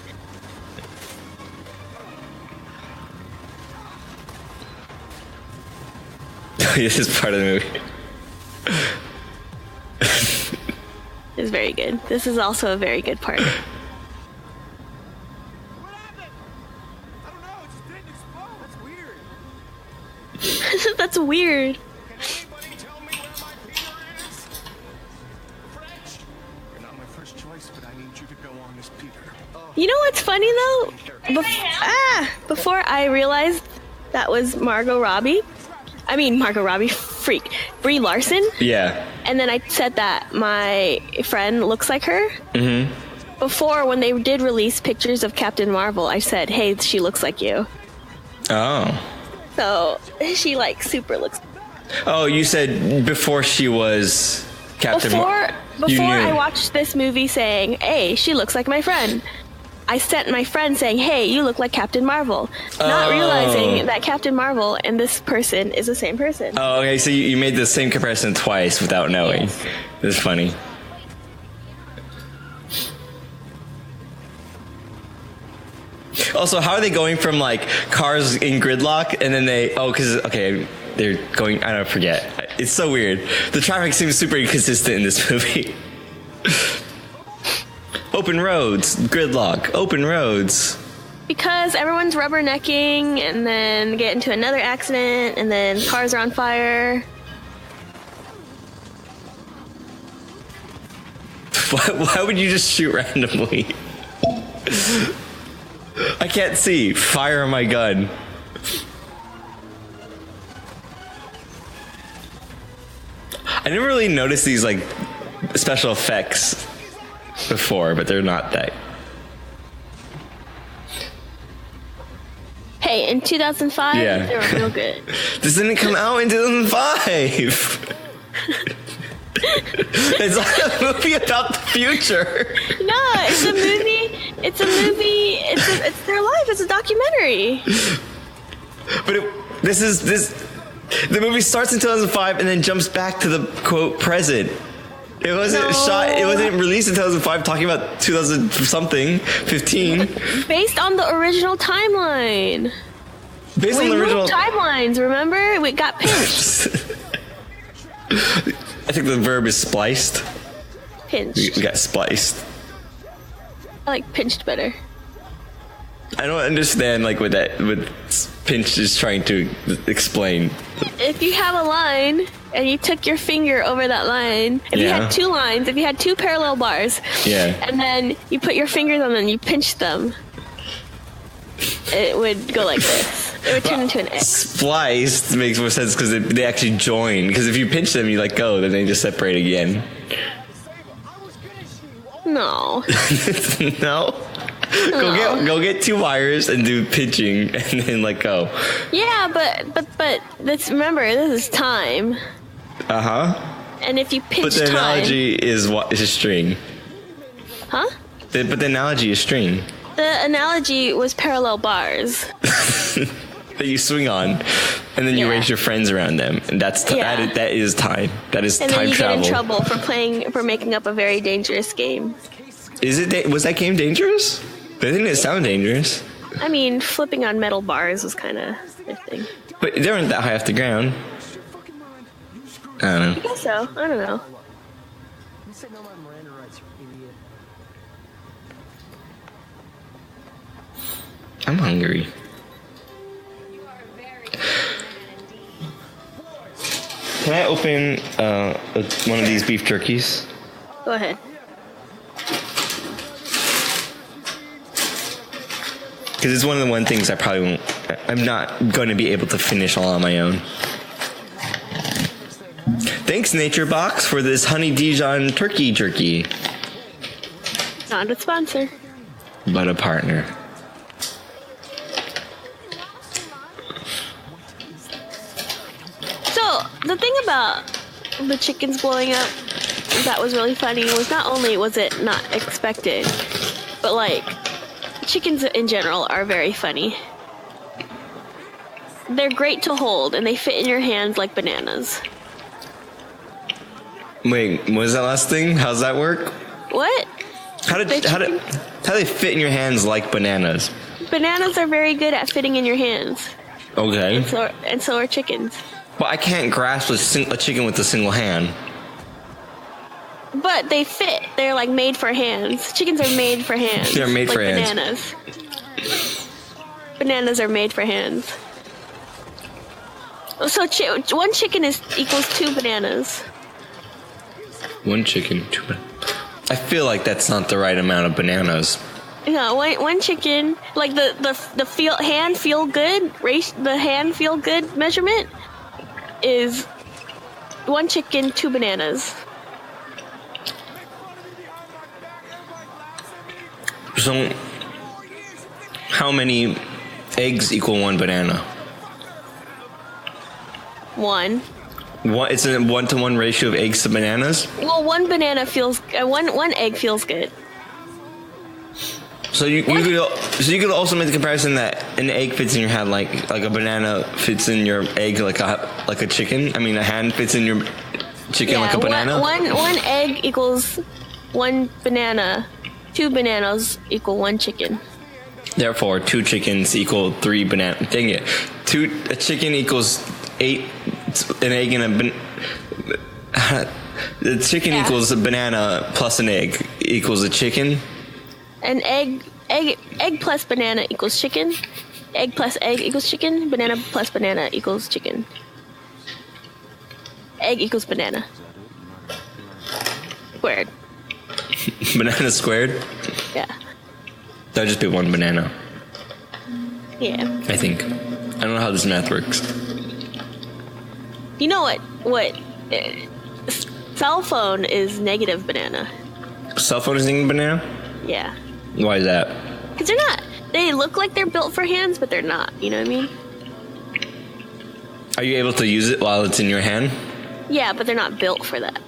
This is part of the movie. It's very good. This is also a very good part. What happened? I don't know. It just didn't explode. That's weird. That's weird. Can anybody tell me where my Peter is? French? You're not my first choice, but I need you to go on this Peter. You know what's funny though? Before I realized that was Margot Robbie. I mean, Margot Robbie, freak. Brie Larson. Yeah. And then I said that my friend looks like her. Mm-hmm. Before, when they did release pictures of Captain Marvel, I said, hey, she looks like you. Oh. So, she like super looks. Oh, you said before she was Captain Marvel. Before I watched this movie saying, hey, she looks like my friend. I sent my friend saying, hey, you look like Captain Marvel. Not realizing that Captain Marvel and this person is the same person. Oh, okay, so you made the same comparison twice without knowing. Yes. It's funny. Also, how are they going from like cars in gridlock and then they're going, I don't forget. It's so weird. The traffic seems super inconsistent in this movie. Open roads, gridlock, open roads. Because everyone's rubbernecking and then get into another accident and then cars are on fire. Why would you just shoot randomly? I can't see. Fire on my gun. I never really noticed these like special effects before, but they're not that. Hey, in 2005, they were real good. This didn't come out in 2005. It's like a movie about the future. No, it's a movie. It's a movie. It's their life. It's a documentary. But the movie starts in 2005 and then jumps back to the quote present. It wasn't shot. It wasn't released in 2005. Talking about 2000 something, 15. Based on the original timeline. Based on the original timelines. Remember, we got pinched. I think the verb is spliced. Pinched. We got spliced. I like pinched better. I don't understand like what pinched is trying to explain. If you have a line and you took your finger over that line, if you had two lines, if you had two parallel bars, and then you put your fingers on them and you pinched them, it would go like this. It would turn into an X. Spliced makes more sense because they actually join. Because if you pinch them, you let go, then they just separate again. No. No? Go get two wires and do pinching and then let go. Yeah, but let's remember, this is time. Uh-huh. And if you pinch but the analogy is a string. Huh? But the analogy is string. The analogy was parallel bars. That you swing on, and then you race your friends around them, and that is time. That is and time then you travel. get in trouble for making up a very dangerous game. Is it? Was that game dangerous? They didn't sound dangerous. I mean, flipping on metal bars was kind of their thing. But they weren't that high off the ground. I don't know. I guess so. I don't know. You said no my Miranda rights, you idiot. I'm hungry. Can I open one of these beef jerkies? Go ahead. Because it's one of the one things I probably won't. I'm not going to be able to finish all on my own. Thanks, Nature Box, for this honey Dijon turkey jerky. Not a sponsor, But a partner. So the thing about the chickens blowing up that was really funny was not only was it not expected, but like chickens in general are very funny. They're great to hold and they fit in your hands like bananas. Wait, what was that last thing? How's that work? What? How do they fit in your hands like bananas? Bananas are very good at fitting in your hands. Okay. And so are chickens. But I can't grasp a chicken with a single hand. But they fit. They're like made for hands. Chickens are made for hands. They're made for hands. Bananas. Bananas are made for hands. So one chicken equals 2 bananas. One chicken, 2 bananas. I feel like that's not the right amount of bananas. No, one chicken, like the hand feel good measurement is 1 chicken, 2 bananas. So, how many eggs equal 1 banana? 1. It's a 1-to-1 ratio of eggs to bananas. Well, one egg feels good. So you could also make the comparison that an egg fits in your hand like a banana fits in your egg like a chicken. I mean, a hand fits in your chicken like a banana. One egg equals 1 banana. 2 bananas equal 1 chicken. Therefore, 2 chickens equal 3 bananas. Dang it! A chicken equals 8. An egg and the chicken equals a banana plus an egg equals a chicken. An egg plus banana equals chicken. Egg plus egg equals chicken. Banana plus banana equals chicken. Egg equals banana. Squared. Banana squared? Yeah. That would just be 1 banana. Yeah. I think. I don't know how this math works. You know what? Cell phone is negative banana. Cell phone is negative banana? Yeah. Why is that? Because they're not. They look like they're built for hands, but they're not. You know what I mean? Are you able to use it while it's in your hand? Yeah, but they're not built for that.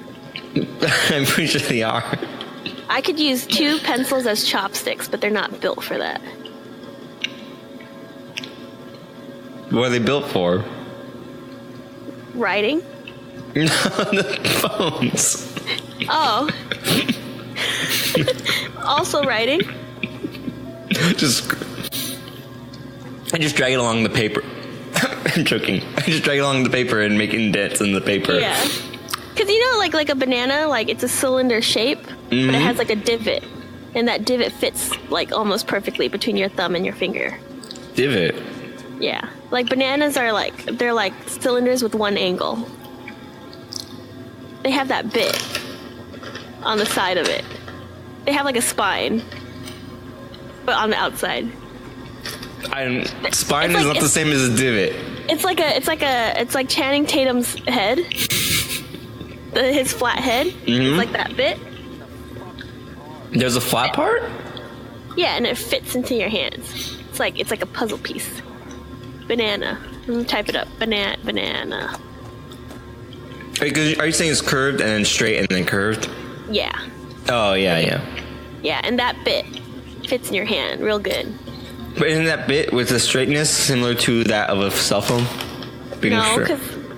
I'm pretty sure they are. I could use 2 pencils as chopsticks, but they're not built for that. What are they built for? Writing? No, the phones. Oh. Also writing? I just drag it along the paper. I'm joking. I just drag it along the paper and make indents in the paper. Yeah. Because you know, like a banana, like it's a cylinder shape, but it has like a divot, and that divot fits like almost perfectly between your thumb and your finger. Divot? Yeah. Like bananas are they're like cylinders with 1 angle. They have that bit on the side of it. They have like a spine, but on the outside. Spine is not the same as a divot. It's like Channing Tatum's head. His flat head. It's like that bit. There's a flat part? Yeah, and it fits into your hands. It's like a puzzle piece. Banana. Type it up. Banana. Are you saying it's curved and then straight and then curved? Yeah. Oh, yeah. Yeah, and that bit fits in your hand real good. But isn't that bit with the straightness similar to that of a cell phone? No,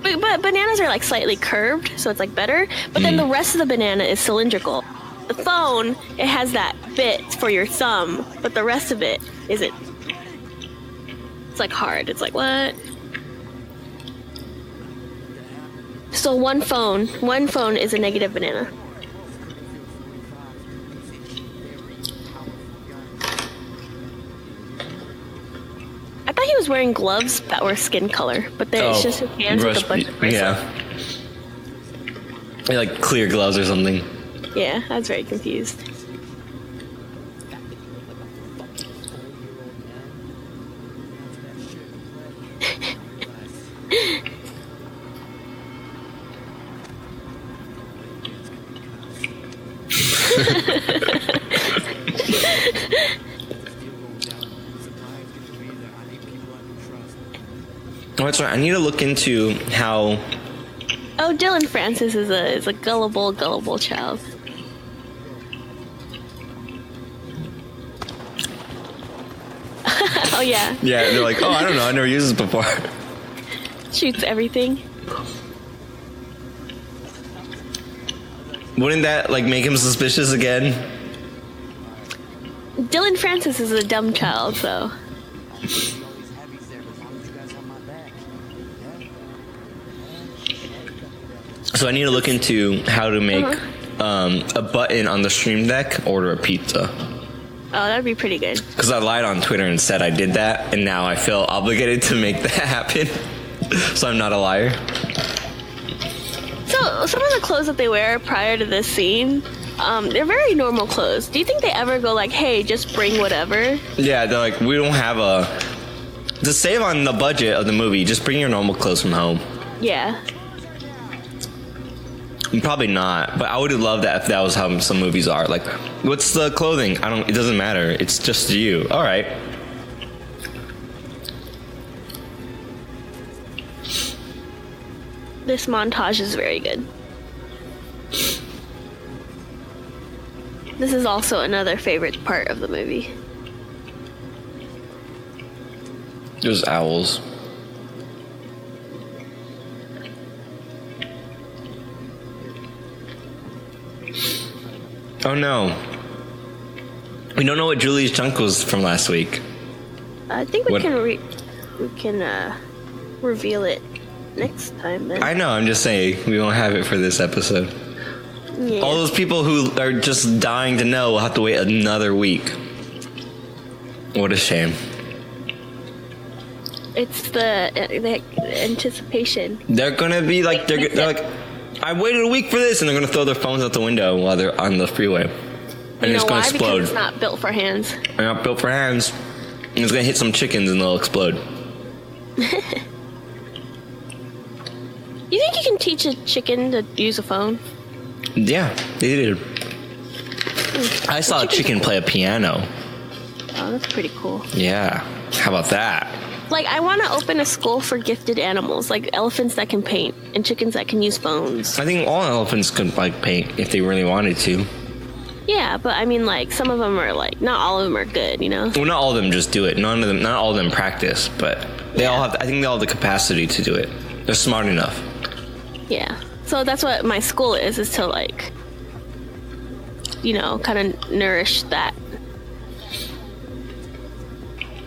but bananas are like slightly curved, so it's like better. But then the rest of the banana is cylindrical. The phone, it has that bit for your thumb, but the rest of it isn't. It's like hard. It's like, what? So one phone is a negative banana. I thought he was wearing gloves that were skin color, but then it's just his hands with a bunch of bracelets. Yeah. Like clear gloves or something. Yeah, I was very confused. Oh, that's right. I need to look into how. Oh, Dylan Francis is a gullible child. Oh yeah. Yeah, they're like, oh, I don't know, I never used this before. Shoots everything. Wouldn't that like make him suspicious again? Dylan Francis is a dumb child, so. So I need to look into how to make a button on the Stream Deck order a pizza. Oh, that'd be pretty good. Because I lied on Twitter and said I did that, and now I feel obligated to make that happen. So I'm not a liar. So some of the clothes that they wear prior to this scene, they're very normal clothes. Do you think they ever go like, hey, just bring whatever? Yeah, they're like, we don't have to save on the budget of the movie, just bring your normal clothes from home. Yeah. Probably not, but I would love that if that was how some movies are. Like, what's the clothing? It doesn't matter. It's just you. All right. This montage is very good. This is also another favorite part of the movie. There's owls. Oh no. We don't know what Julie's chunk was from last week. I think we can reveal it next time then. I know, I'm just saying we won't have it for this episode. Yeah. All those people who are just dying to know will have to wait another week. What a shame. It's the anticipation. They're gonna be like, they're like, I waited a week for this, and they're gonna throw their phones out the window while they're on the freeway, and it's gonna explode. Because it's not built for hands. They're not built for hands, and it's gonna hit some chickens and they'll explode. You think you can teach a chicken to use a phone? Yeah, they did. I saw a chicken play a piano. Oh, that's pretty cool. Yeah, how about that? Like, I want to open a school for gifted animals, like elephants that can paint and chickens that can use phones. I think all elephants could like paint if they really wanted to. Yeah, but I mean, like, some of them are like, not all of them are good, you know? Well, not all of them just do it. Not all of them practice, but they all have. I think they all have the capacity to do it. They're smart enough. Yeah. So that's what my school is to like, you know, kind of nourish that.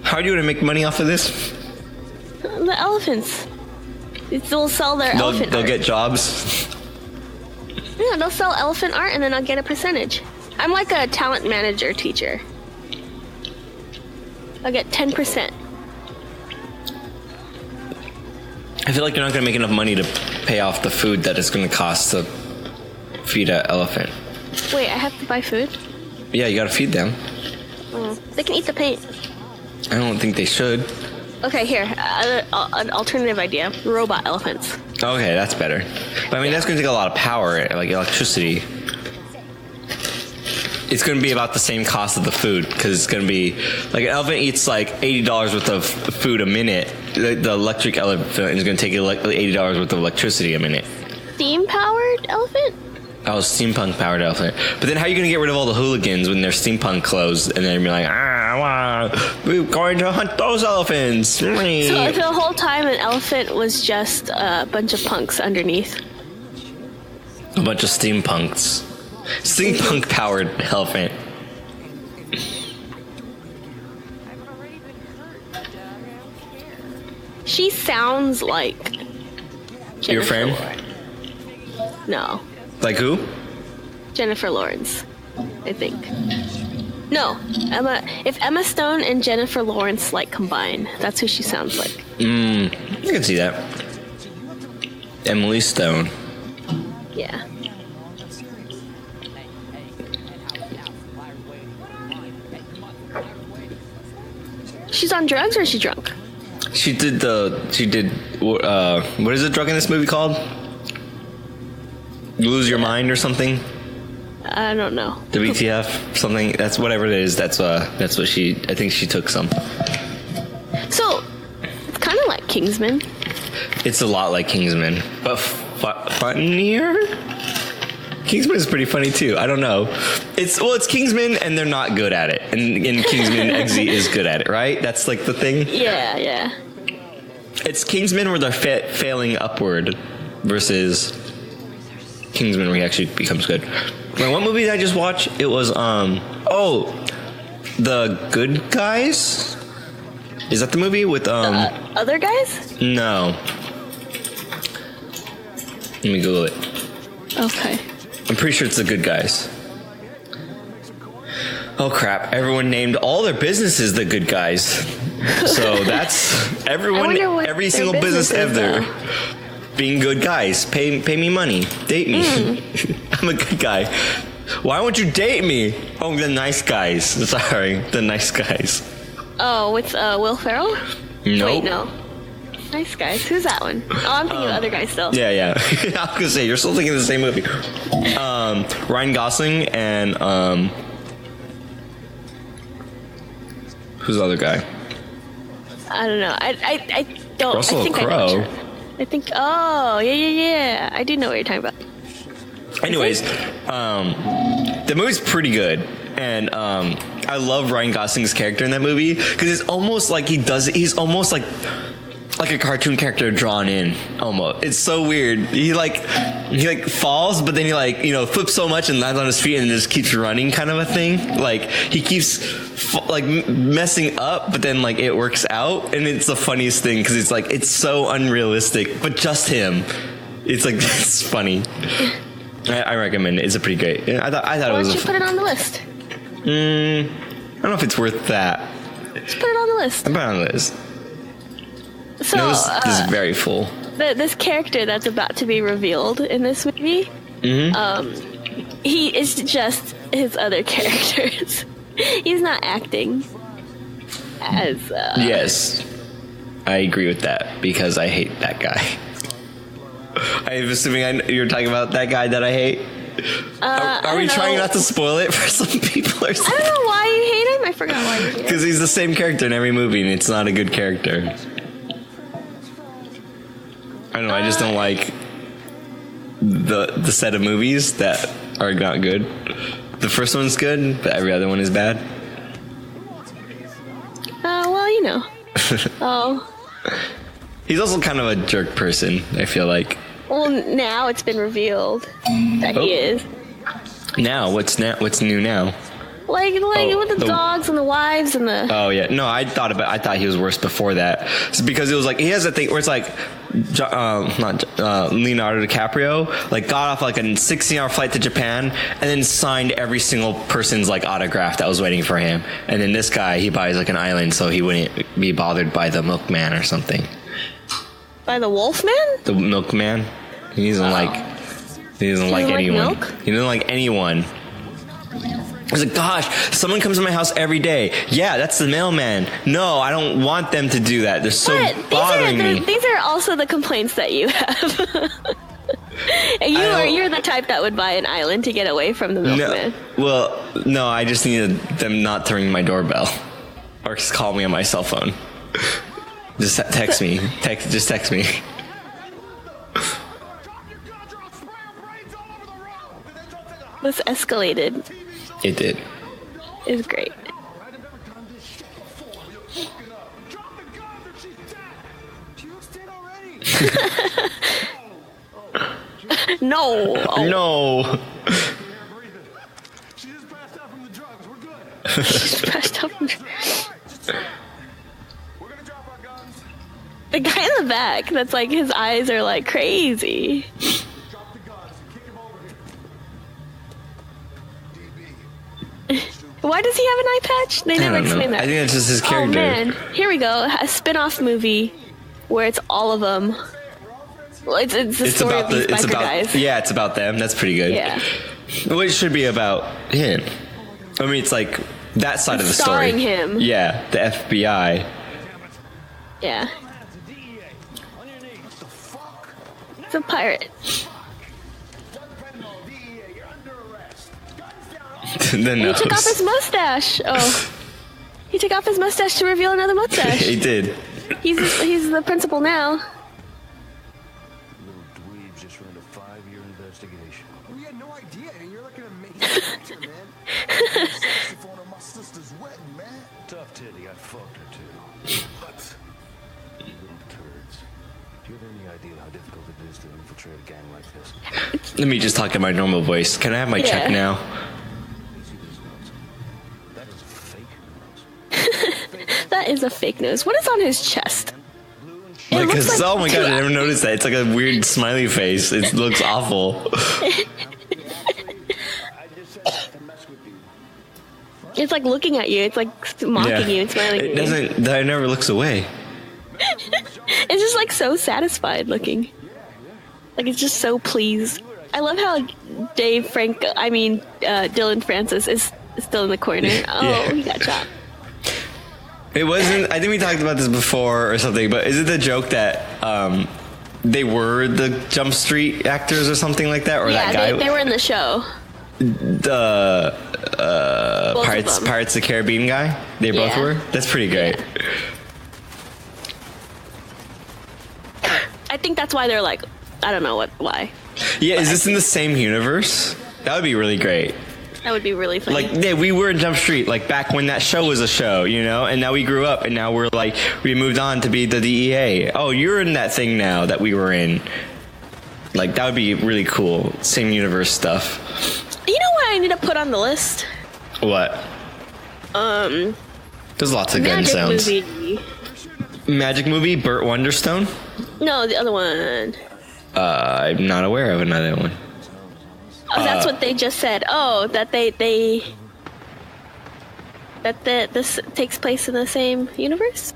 How are you going to make money off of this? The elephants. They'll sell their elephant They'll art. get jobs. Yeah, they'll sell elephant art and then I'll get a percentage. I'm like a talent manager teacher. I'll get 10%. I feel like you're not going to make enough money to pay off the food that it's going to cost to feed an elephant. Wait, I have to buy food? Yeah, you got to feed them. Oh, they can eat the paint. I don't think they should. Okay, here. An alternative idea. Robot elephants. Okay, that's better. But I mean, that's going to take a lot of power, like electricity. It's going to be about the same cost of the food, because it's going to be, like, an elephant eats like $80 worth of food a minute. The electric elephant is going to take $80 worth of electricity a minute. Steam-powered elephant? Oh, steampunk powered elephant. But then how are you going to get rid of all the hooligans when they're steampunk clothes and then be like, we're going to hunt those elephants? So the whole time an elephant was just a bunch of punks underneath. A bunch of steampunks. Steampunk powered elephant. She sounds like Jennifer Your friend? Lawrence. No. Like who? Jennifer Lawrence, I think. No, Emma. If Emma Stone and Jennifer Lawrence like combine, that's who she sounds like. I can see that. Emily Stone. Yeah. She's on drugs or is she drunk? She did what is the drug in this movie called? Lose Your Mind or something? I don't know. WTF, something. That's whatever it is. That's what she. I think she took some. So it's kind of like Kingsman. It's a lot like Kingsman, but funnier. Kingsman is pretty funny too. I don't know. It's Kingsman, and they're not good at it. And in Kingsman, Eggsy is good at it, right? That's like the thing. Yeah. It's Kingsman where they're failing upward, versus Kingsman where he actually becomes good. Like, what movie did I just watch? It was The Good Guys. Is that the movie with Other Guys? No. Let me Google it. Okay. I'm pretty sure it's The Good Guys. Oh crap, everyone named all their businesses The Good Guys. So that's everyone, every single business ever. Being good guys. Pay me money. Date me. I'm a good guy. Why won't you date me? Oh, the nice guys. Sorry, the nice guys. Oh, with Will Ferrell? Nope. Wait, no. Nice Guys. Who's that one? Oh, I'm thinking of Other Guys still. Yeah. I was gonna say, you're still thinking of the same movie. Ryan Gosling and who's the other guy? I don't know. I don't. Russell I think Crowe. I think. Oh, yeah. I do know what you're talking about. Anyways, the movie's pretty good, and I love Ryan Gosling's character in that movie because it's almost like he's almost like a cartoon character drawn in. Almost, it's so weird. He falls, but then he flips so much and lands on his feet and just keeps running, kind of a thing. Like he keeps messing up, but then it works out, and it's the funniest thing because it's so unrealistic, but just him. It's funny. I recommend it. It's a pretty great. I thought it was. Why don't you put it on the list? I don't know if it's worth that. Just put it on the list. I put it on the list. So this is very full. This character that's about to be revealed in this movie, he is just his other characters. He's not acting as. Yes, I agree with that because I hate that guy. I'm assuming you're talking about that guy that I hate. Are we trying not to spoil it for some people or something? I don't know why you hate him. I forgot why you hate him. Because he's the same character in every movie, and it's not a good character. I don't know. I just don't like the set of movies that are not good. The first one's good, but every other one is bad. Well, you know. Oh. He's also kind of a jerk person, I feel like. Well, now it's been revealed that he is. Now? What's new now? Like with the dogs and the wives and the. Oh yeah, no, I thought he was worse before that. It's because it was he has a thing where it's Leonardo DiCaprio got off a 16-hour flight to Japan and then signed every single person's autograph that was waiting for him. And then this guy, he buys an island so he wouldn't be bothered by the milkman or something. By the Wolfman? The milkman. He doesn't like anyone. Milk? He doesn't like anyone. He's like, gosh, someone comes to my house every day. Yeah, that's the mailman. No, I don't want them to do that. They're so bothering me. These are also the complaints that you have. You're the type that would buy an island to get away from the milkman. No, I just needed them not to ring my doorbell. Or just call me on my cell phone. Just text me. Just text me. This escalated. It did. Is great. No. Oh. No. She just passed out from the drugs. We're good. She's passed out from We're gonna drop our guns. the guy in the back. That's like his eyes are like crazy. Drop the guns. Kick him over here. Why does he have an eye patch? They never I don't know. explain that. I think that's just his Oh character. man, here we go. A spin-off movie where it's all of them. Well, it's the story of these biker guys. Yeah, it's about them. That's pretty good. Yeah. Well, it should be about him. I mean, it's like that side of the story. Starring him. Yeah, the FBI. Yeah. It's a pirate. The And he took off nose. his mustache. Oh. He took off his mustache to reveal another mustache. He did. He's the principal now. Little dweeb just ran a 5-year investigation. We had no idea. You're like an amazing actor, man. Saxophone at my sister's wedding, man. Tough titty. I fucked her too. What? You little turds. Do you have any idea how difficult it is to infiltrate a gang like this? Let me just talk in my normal voice. Can I have my check now? That is fake nose. That is a fake nose. What is on his chest? It Like, looks like oh my god, I two- never noticed that. It's like a weird smiley face. It looks awful. It's like looking at you. It's like mocking you and smiling It at you. doesn't. That never looks away. It's just like so satisfied looking. Like it's just so pleased. I love how Dylan Francis is still in the corner. Oh, Yeah. he got shot. It wasn't. I think we talked about this before or something. But is it the joke that they were the Jump Street actors or something like that, or Yeah, that guy? they were in the show. The Both of them. Pirates of the Caribbean guy. They both Yeah. were. That's pretty great. I think that's why they're like, I don't know why. Yeah, is this in the same universe? That would be really great. That would be really funny. Like, yeah, we were in Jump Street, like back when that show was a show, you know, and now we grew up, and now we're like, we moved on to be the DEA. Oh, you're in that thing now that we were in. Like, that would be really cool. Same universe stuff. You know what I need to put on the list? What? There's lots of gun Magic sounds. movie. Magic movie, Burt Wonderstone? No, the other one. I'm not aware of another one. Oh, that's what they just said. Oh, that this takes place in the same universe?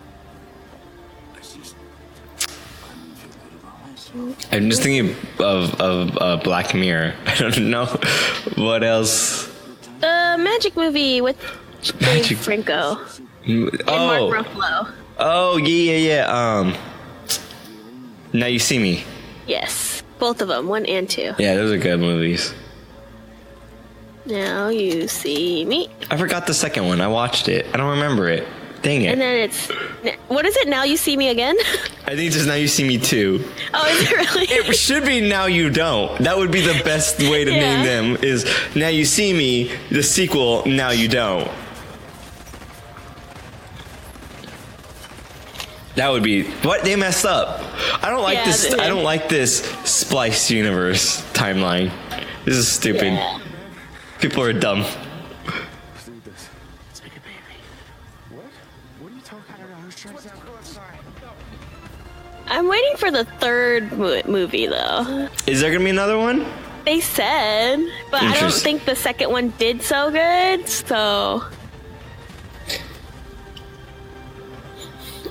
I'm just thinking of Black Mirror. I don't know what else. The Magic movie with Magic- Dave Franco and Oh, Mark Ruffalo. oh yeah. Now You See Me. Yes, both of them, 1 and 2. Yeah, those are good movies. Now You See Me. I forgot the second one. I watched it. I don't remember it. Dang it. And then it's, what is it? Now You See Me Again? I think it's just Now You See Me 2. Oh, is it really? It should be Now You Don't. That would be the best way to Yeah. name them, is Now You See Me, the sequel, Now You Don't. That would be what they messed up. I don't like Yeah, this. they- I don't like this Splice universe timeline. This is stupid. Yeah. People are dumb. Let's do this. What? What are you talking about? I was trying to sound good. Sorry. I'm waiting for the third movie, though. Is there gonna be another one? They said, but I don't Interest- think the second one did so good, so...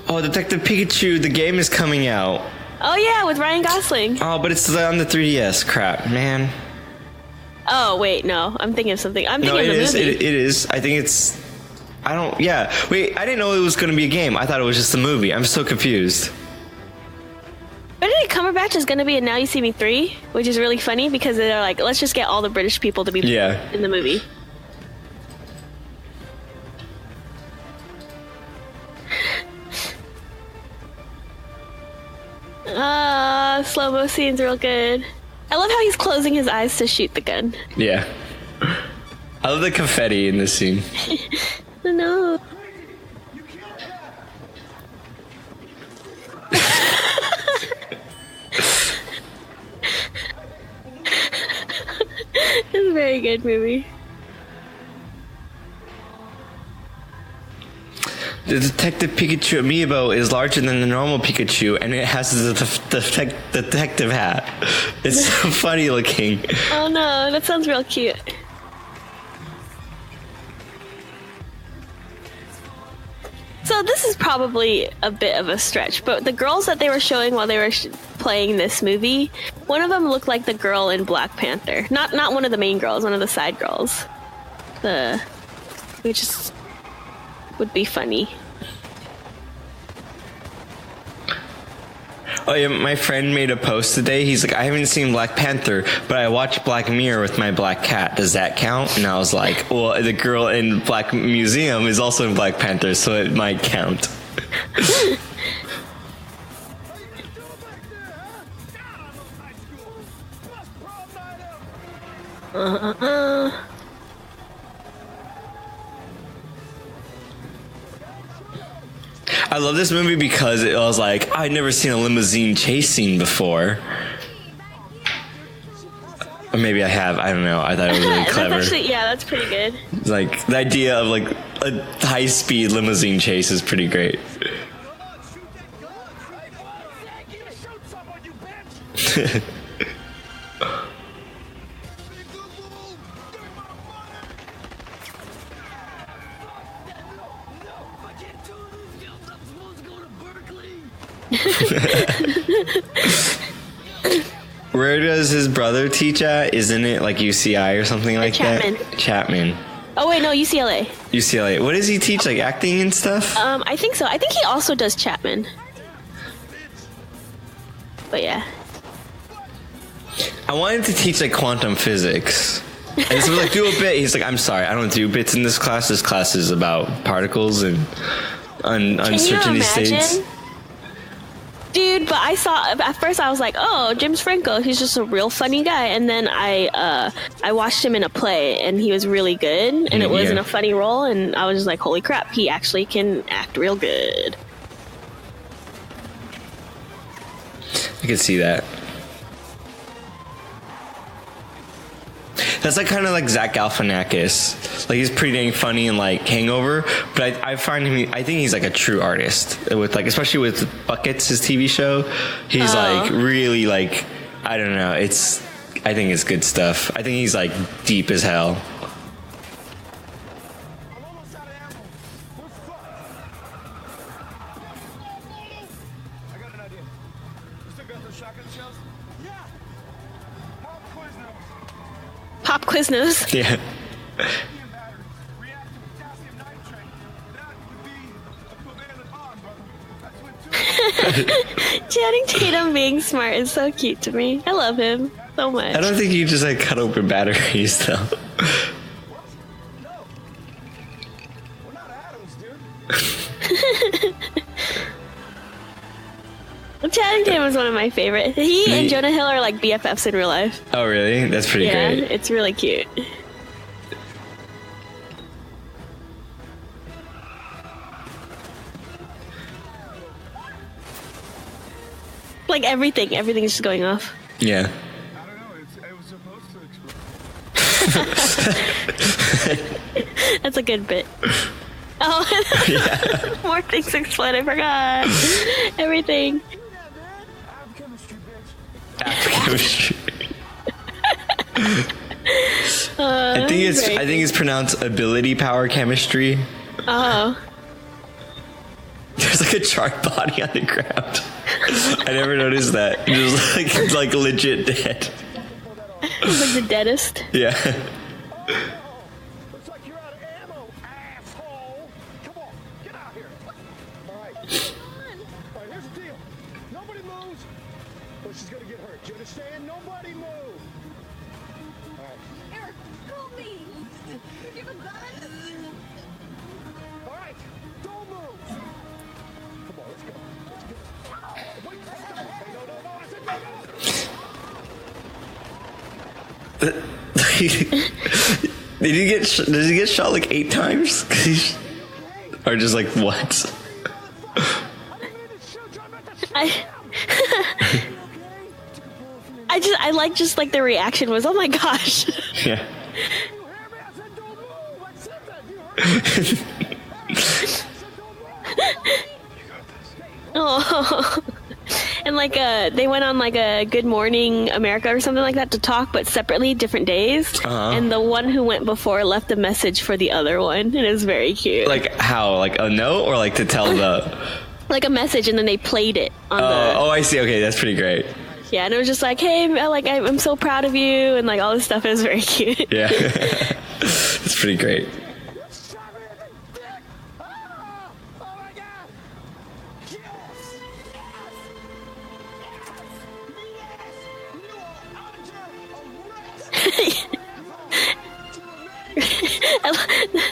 Oh, Detective Pikachu, the game is coming out. Oh yeah, with Ryan Gosling. Oh, but it's on the 3DS. Crap, man. Oh wait, no, I'm thinking of something. I'm No, thinking it of is. the movie. It is. I think it's. I don't. Yeah. Wait. I didn't know it was going to be a game. I thought it was just a movie. I'm so confused. Benedict Cumberbatch is going to be in Now You See Me 3, which is really funny because they're like, let's just get all the British people to be Yeah. in the movie. Slow-mo scene's real good. I love how he's closing his eyes to shoot the gun. Yeah. I love the confetti in this scene. No. It's a very good movie. The Detective Pikachu amiibo is larger than the normal Pikachu, and it has the detective hat. It's so funny looking. Oh no, that sounds real cute. So this is probably a bit of a stretch, but the girls that they were showing while they were playing this movie, one of them looked like the girl in Black Panther. Not one of the main girls, one of the side girls. Which just would be funny. Oh yeah, my friend made a post today. He's like, I haven't seen Black Panther, but I watched Black Mirror with my black cat. Does that count? And I was like, well, the girl in Black Museum is also in Black Panther, so it might count. I love this movie because it was like, I'd never seen a limousine chase scene before. Or maybe I have. I don't know. I thought it was really clever. That's pretty good. Like, the idea of like a high-speed limousine chase is pretty great. Where does his brother teach at? Isn't it like UCI or something like Chapman. that? Chapman. Oh wait, no, UCLA. UCLA. What does he teach? Like acting and stuff? I think so. I think he also does Chapman. But yeah. I wanted to teach like quantum physics. And so like, do a bit. He's like, I'm sorry, I don't do bits in this class. This class is about particles and uncertainty states. Dude, but I saw, at first I was like, oh, James Franco, he's just a real funny guy. And then I watched him in a play and he was really good. And it wasn't a funny role. And I was just like, holy crap, he actually can act real good. I could see that. That's like kind of like Zach Galifianakis. Like he's pretty dang funny in like Hangover, but I find him. I think he's like a true artist with like, especially with Buckets, his TV show. He's like really like, I don't know. I think it's good stuff. I think he's like deep as hell. Pop Quiznos. Yeah. Channing Tatum being smart is so cute to me. I love him so much. I don't think you just like cut open batteries though. We're not atoms, dude. Channing Tatum is one of my favorites. He and Jonah Hill are like BFFs in real life. Oh really? That's pretty great. Yeah, it's really cute. Like everything's just going off. Yeah. I don't know. It was supposed to explode. That's a good bit. Oh, yeah. More things explode. I forgot. Everything. Chemistry. I think it's pronounced ability power chemistry. Oh. There's like a shark body on the ground. I never noticed that. It's like legit dead. It's like the deadest. Yeah. Looks like you're out of ammo, asshole. Come on, get out here. All right. All right, here's the deal. Nobody moves, or she's gonna get hurt. Do you understand? Nobody move. All right. Eric, help me! You have a gun? All right, don't move. Come on, let's go. Wait, stop. Hey, no, I said no. Does he get shot like 8 times? Or just like what? I like just like the reaction was, oh my gosh. Yeah. Oh. And like they went on like a Good Morning America or something like that to talk, but separately, different days. And the one who went before left a message for the other one, and it was very cute. Like how? Like a note or like to tell the? Like a message, and then they played it on the. Oh, I see. Okay, that's pretty great. Yeah, and it was just like, hey, like I'm so proud of you, and like all this stuff. It was very cute. Yeah, it's pretty great.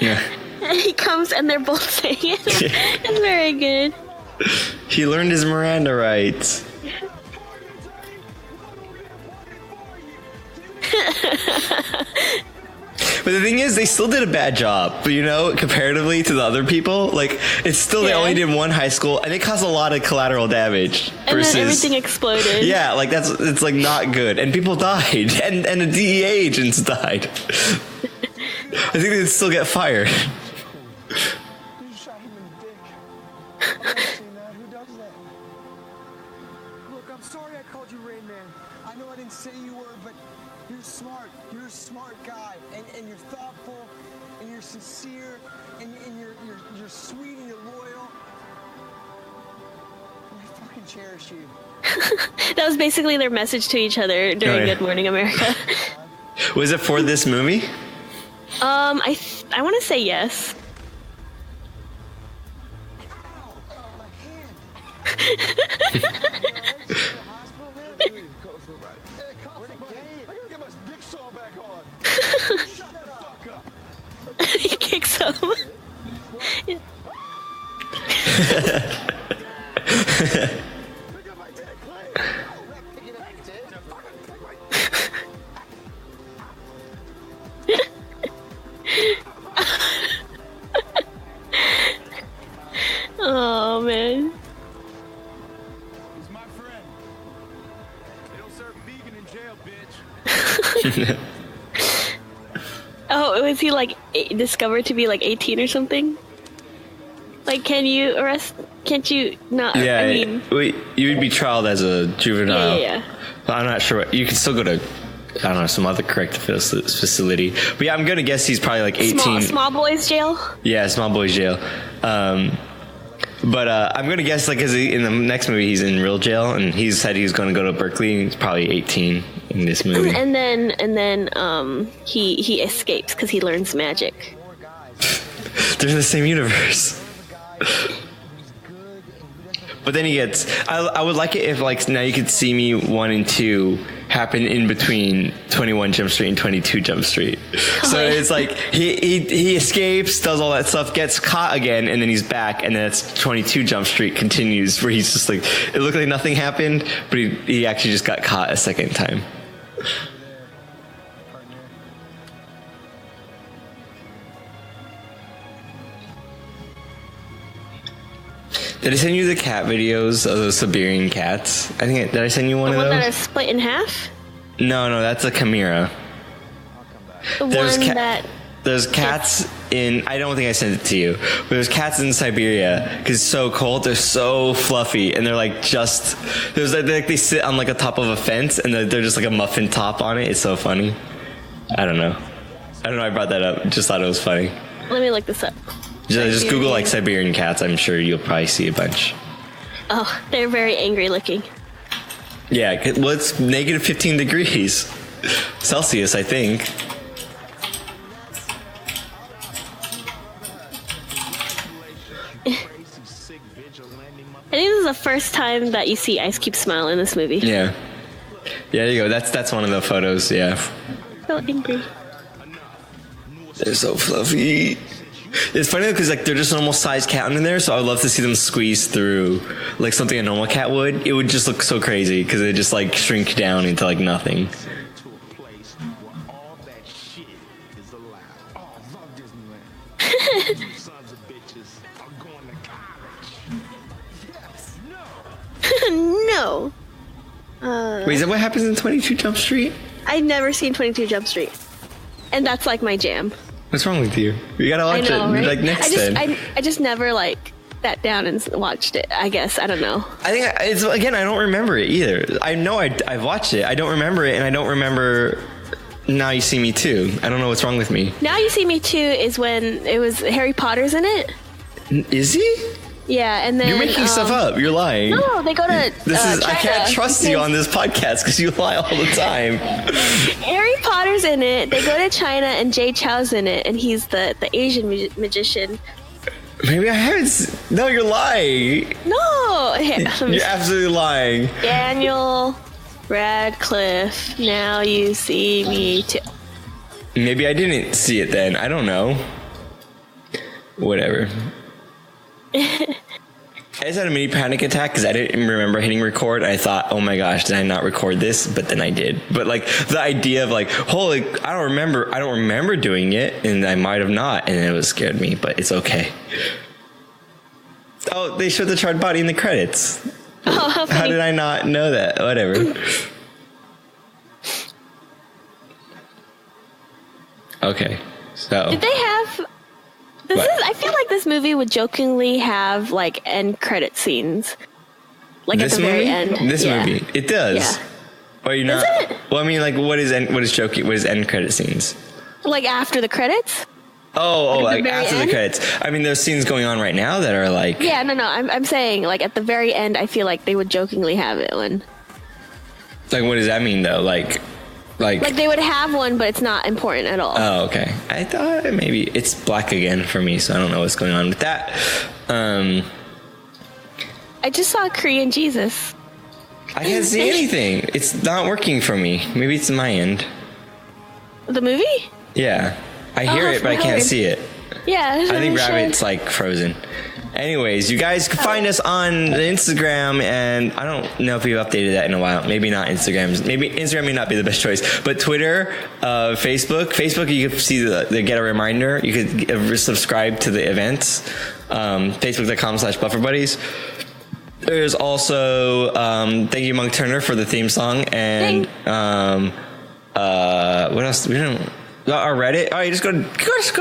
Yeah. He comes and they're both saying it. It's very good. He learned his Miranda rights. But the thing is, they still did a bad job. But you know, comparatively to the other people, like it's still they only did one high school, and it caused a lot of collateral damage. And then everything exploded. Yeah, like it's like not good, and people died, and the DEA agents died. I think they'd still get fired. You shot him in the dick. I've never seen that. Who does that? Look, I'm sorry I called you Rain Man. I know I didn't say you were, but you're smart. You're a smart guy, and you're thoughtful, and you're sincere, and you're sweet and you're loyal. And I fucking cherish you. That was basically their message to each other during Good Morning America. Was it for this movie? I want to say yes. He kicks him. Oh man. He's my friend. They don't serve vegan in jail, bitch. Oh, was he like discovered to be like 18 or something? Like, can't you not? Yeah, I mean, you would be trialed as a juvenile. Yeah. I'm not sure. You can still go to, I don't know, some other corrective facility. But yeah, I'm gonna guess he's probably like 18. Small boys jail. Yeah, small boys jail. But I'm gonna guess like, cause in the next movie he's in real jail, and he said he was gonna go to Berkeley. He's probably 18 in this movie. And then he escapes because he learns magic. They're in the same universe. But then he gets. I would like it if like now you could see me 1 and 2 happen in between 21 Jump Street and 22 Jump Street. So it's like he escapes, does all that stuff, gets caught again, and then he's back, and then it's 22 Jump Street continues where he's just like, it looked like nothing happened, but he actually just got caught a second time. Did I send you the cat videos of those Siberian cats? I think did I send you one of those? The one that is split in half? No, that's a chimera. There's cats in. I don't think I sent it to you, but there's cats in Siberia because it's so cold. They're so fluffy, and they're like they sit on like a top of a fence, and they're just like a muffin top on it. It's so funny. I don't know. I brought that up. Just thought it was funny. Let me look this up. Just Google like Siberian cats. I'm sure you'll probably see a bunch. Oh, they're very angry looking. Yeah, well, it's negative 15 degrees Celsius, I think. I think this is the first time that you see Ice Cube smile in this movie. Yeah. Yeah, there you go. That's one of the photos, yeah. So angry. They're so fluffy. It's funny because like they're just a normal sized cat in there, so I would love to see them squeeze through like something a normal cat would. It would just look so crazy because they just like shrink down into like nothing. was a laugh. Oh, I love Disneyland. You sons of bitches are going to college. Yes, no. No. Wait, is that what happens in 22 Jump Street? I've never seen 22 Jump Street. And that's like my jam. What's wrong with you? You gotta watch it right? like next time. I just never like sat down and watched it. I guess I don't know. I think it's again. I don't remember it either. I know I've watched it. I don't remember it, and I don't remember Now You See Me Too. I don't know what's wrong with me. Now You See Me Too is when it was Harry Potter's in it. Is he? Yeah, and then You're making stuff up. You're lying. No, they go to. This is. China. I can't trust you on this podcast because you lie all the time. Harry Potter's in it. They go to China, and Jay Chou's in it, and he's the Asian magician. Maybe I haven't. No, you're lying. No, You're absolutely lying. Daniel Radcliffe. Now You See Me Too. Maybe I didn't see it then. I don't know. Whatever. I just had a mini panic attack because I didn't remember hitting record. I thought, oh my gosh, did I not record this? But then I did. But like the idea of like, holy, I don't remember doing it, and I might have not, and it was scared me. But it's okay. Oh, they showed the charred body in the credits. Oh, how did I not know that? Whatever. Okay, so did they have? I feel like this movie would jokingly have like end credit scenes, like this at the movie? very end. This movie, it does. Yeah. Or you're not? Is it? Well, I mean, like, what is end credit scenes? Like after the credits. Like after the credits. I mean, there's scenes going on right now that are like. Yeah, no. I'm saying like at the very end, I feel like they would jokingly have it when. Like, what does that mean though? Like they would have one, but it's not important at all. Oh, okay. I thought maybe it's black again for me, so I don't know what's going on with that. I just saw Korean Jesus. I can't see anything. It's not working for me. Maybe it's my end. The movie? Yeah. I hear it, but I can't see it. Yeah. I think Rabbit's like frozen. Anyways, you guys can find us on Instagram, and I don't know if we've updated that in a while. Maybe not Instagram. Maybe Instagram may not be the best choice, but Twitter, Facebook. Facebook, you can see the get a reminder. You could subscribe to the events. Facebook.com/BufferBuddies. There's also thank you, Monk Turner, for the theme song, and what else? We don't. Our Reddit. Oh, you just go to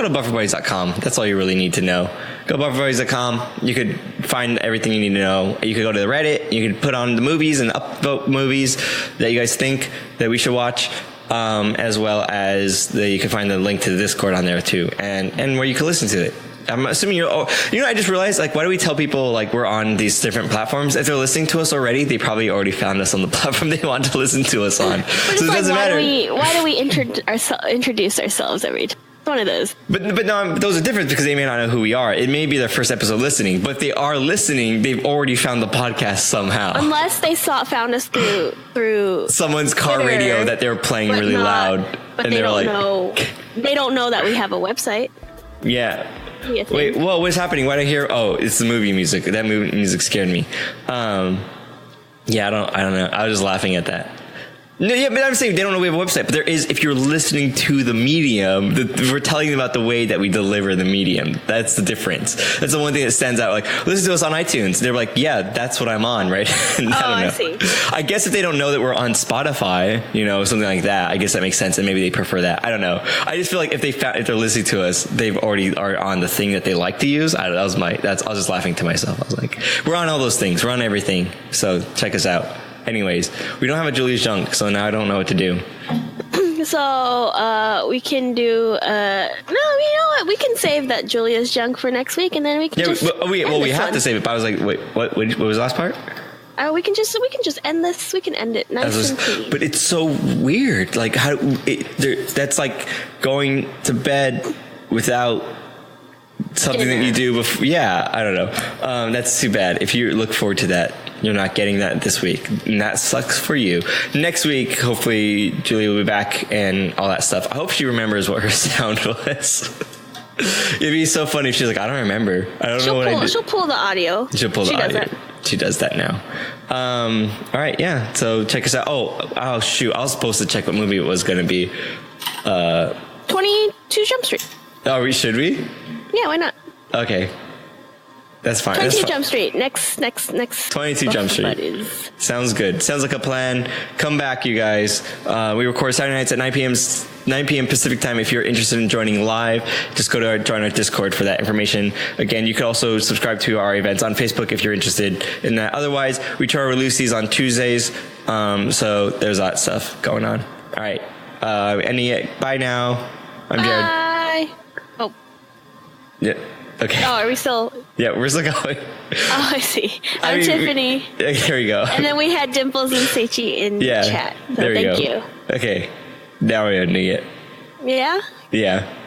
bufferbuddies.com. That's all you really need to know. Go to bufferbuddies.com. You could find everything you need to know. You could go to the Reddit. You could put on the movies and upvote movies that you guys think that we should watch, as well as you can find the link to the Discord on there too, and where you can listen to it. I'm assuming I just realized, like, why do we tell people, like, we're on these different platforms? If they're listening to us already, they probably already found us on the platform they want to listen to us on. So it doesn't matter. Why do we introduce ourselves every time? It's one of those. But no, those are different because they may not know who we are. It may be their first episode listening, but if they are listening, they've already found the podcast somehow. Unless they found us through someone's car Twitter, radio that they were playing really loud. But and they were don't like, know. They don't know that we have a website. Yeah. Wait, what's happening? Why did I hear? Oh, it's the movie music. That movie music scared me. Yeah, I don't know. I was just laughing at that. No, yeah, but I'm saying they don't know we have a website. But there is, if you're listening to the medium, we're telling them about the way that we deliver the medium. That's the difference. That's the one thing that stands out. Like, listen to us on iTunes. They're like, yeah, that's what I'm on, right? I see. I guess if they don't know that we're on Spotify, something like that, I guess that makes sense, and maybe they prefer that. I don't know. I just feel like if they're listening to us, they've already are on the thing that they like to use. I was just laughing to myself. I was like, we're on all those things. We're on everything. So check us out. Anyways, we don't have a Julia's Junk, so now I don't know what to do. So we can do. No, you know what? We can save that Julia's Junk for next week, and then we can we have to save it. But I was like, wait, what was the last part? We can just end this. We can end it nice and clean. But it's so weird. Like that's like going to bed without something that you do before. Yeah, I don't know. That's too bad. If you look forward to that, you're not getting that this week, and that sucks for you. Next week, hopefully, Julia will be back and all that stuff. I hope she remembers what her sound was. It'd be so funny if she's like, I don't remember. I don't know what I did. She'll pull the audio. She'll pull the audio. She does that now. All right, yeah. So check us out. Oh shoot! I was supposed to check what movie it was going to be. 20 Jump Street. Oh, should we? Yeah, why not? Okay. That's fine. 22 That's Jump Street. Next. 22 Jump Street. Buddies. Sounds good. Sounds like a plan. Come back, you guys. We record Saturday nights at 9 p.m. Pacific time. If you're interested in joining live, just go to join our Discord for that information. Again, you can also subscribe to our events on Facebook if you're interested in that. Otherwise, we try to release these on Tuesdays. So there's that stuff going on. All right. Bye now. I'm Jared. Bye. Oh. Yeah. Okay. Oh, are we still? Yeah, we're still going. Oh, I see. I'm Tiffany. Here we go. And then we had Dimples and Seichi in chat. So there we thank go. you. Okay. Now we're ending it. Yeah? Yeah.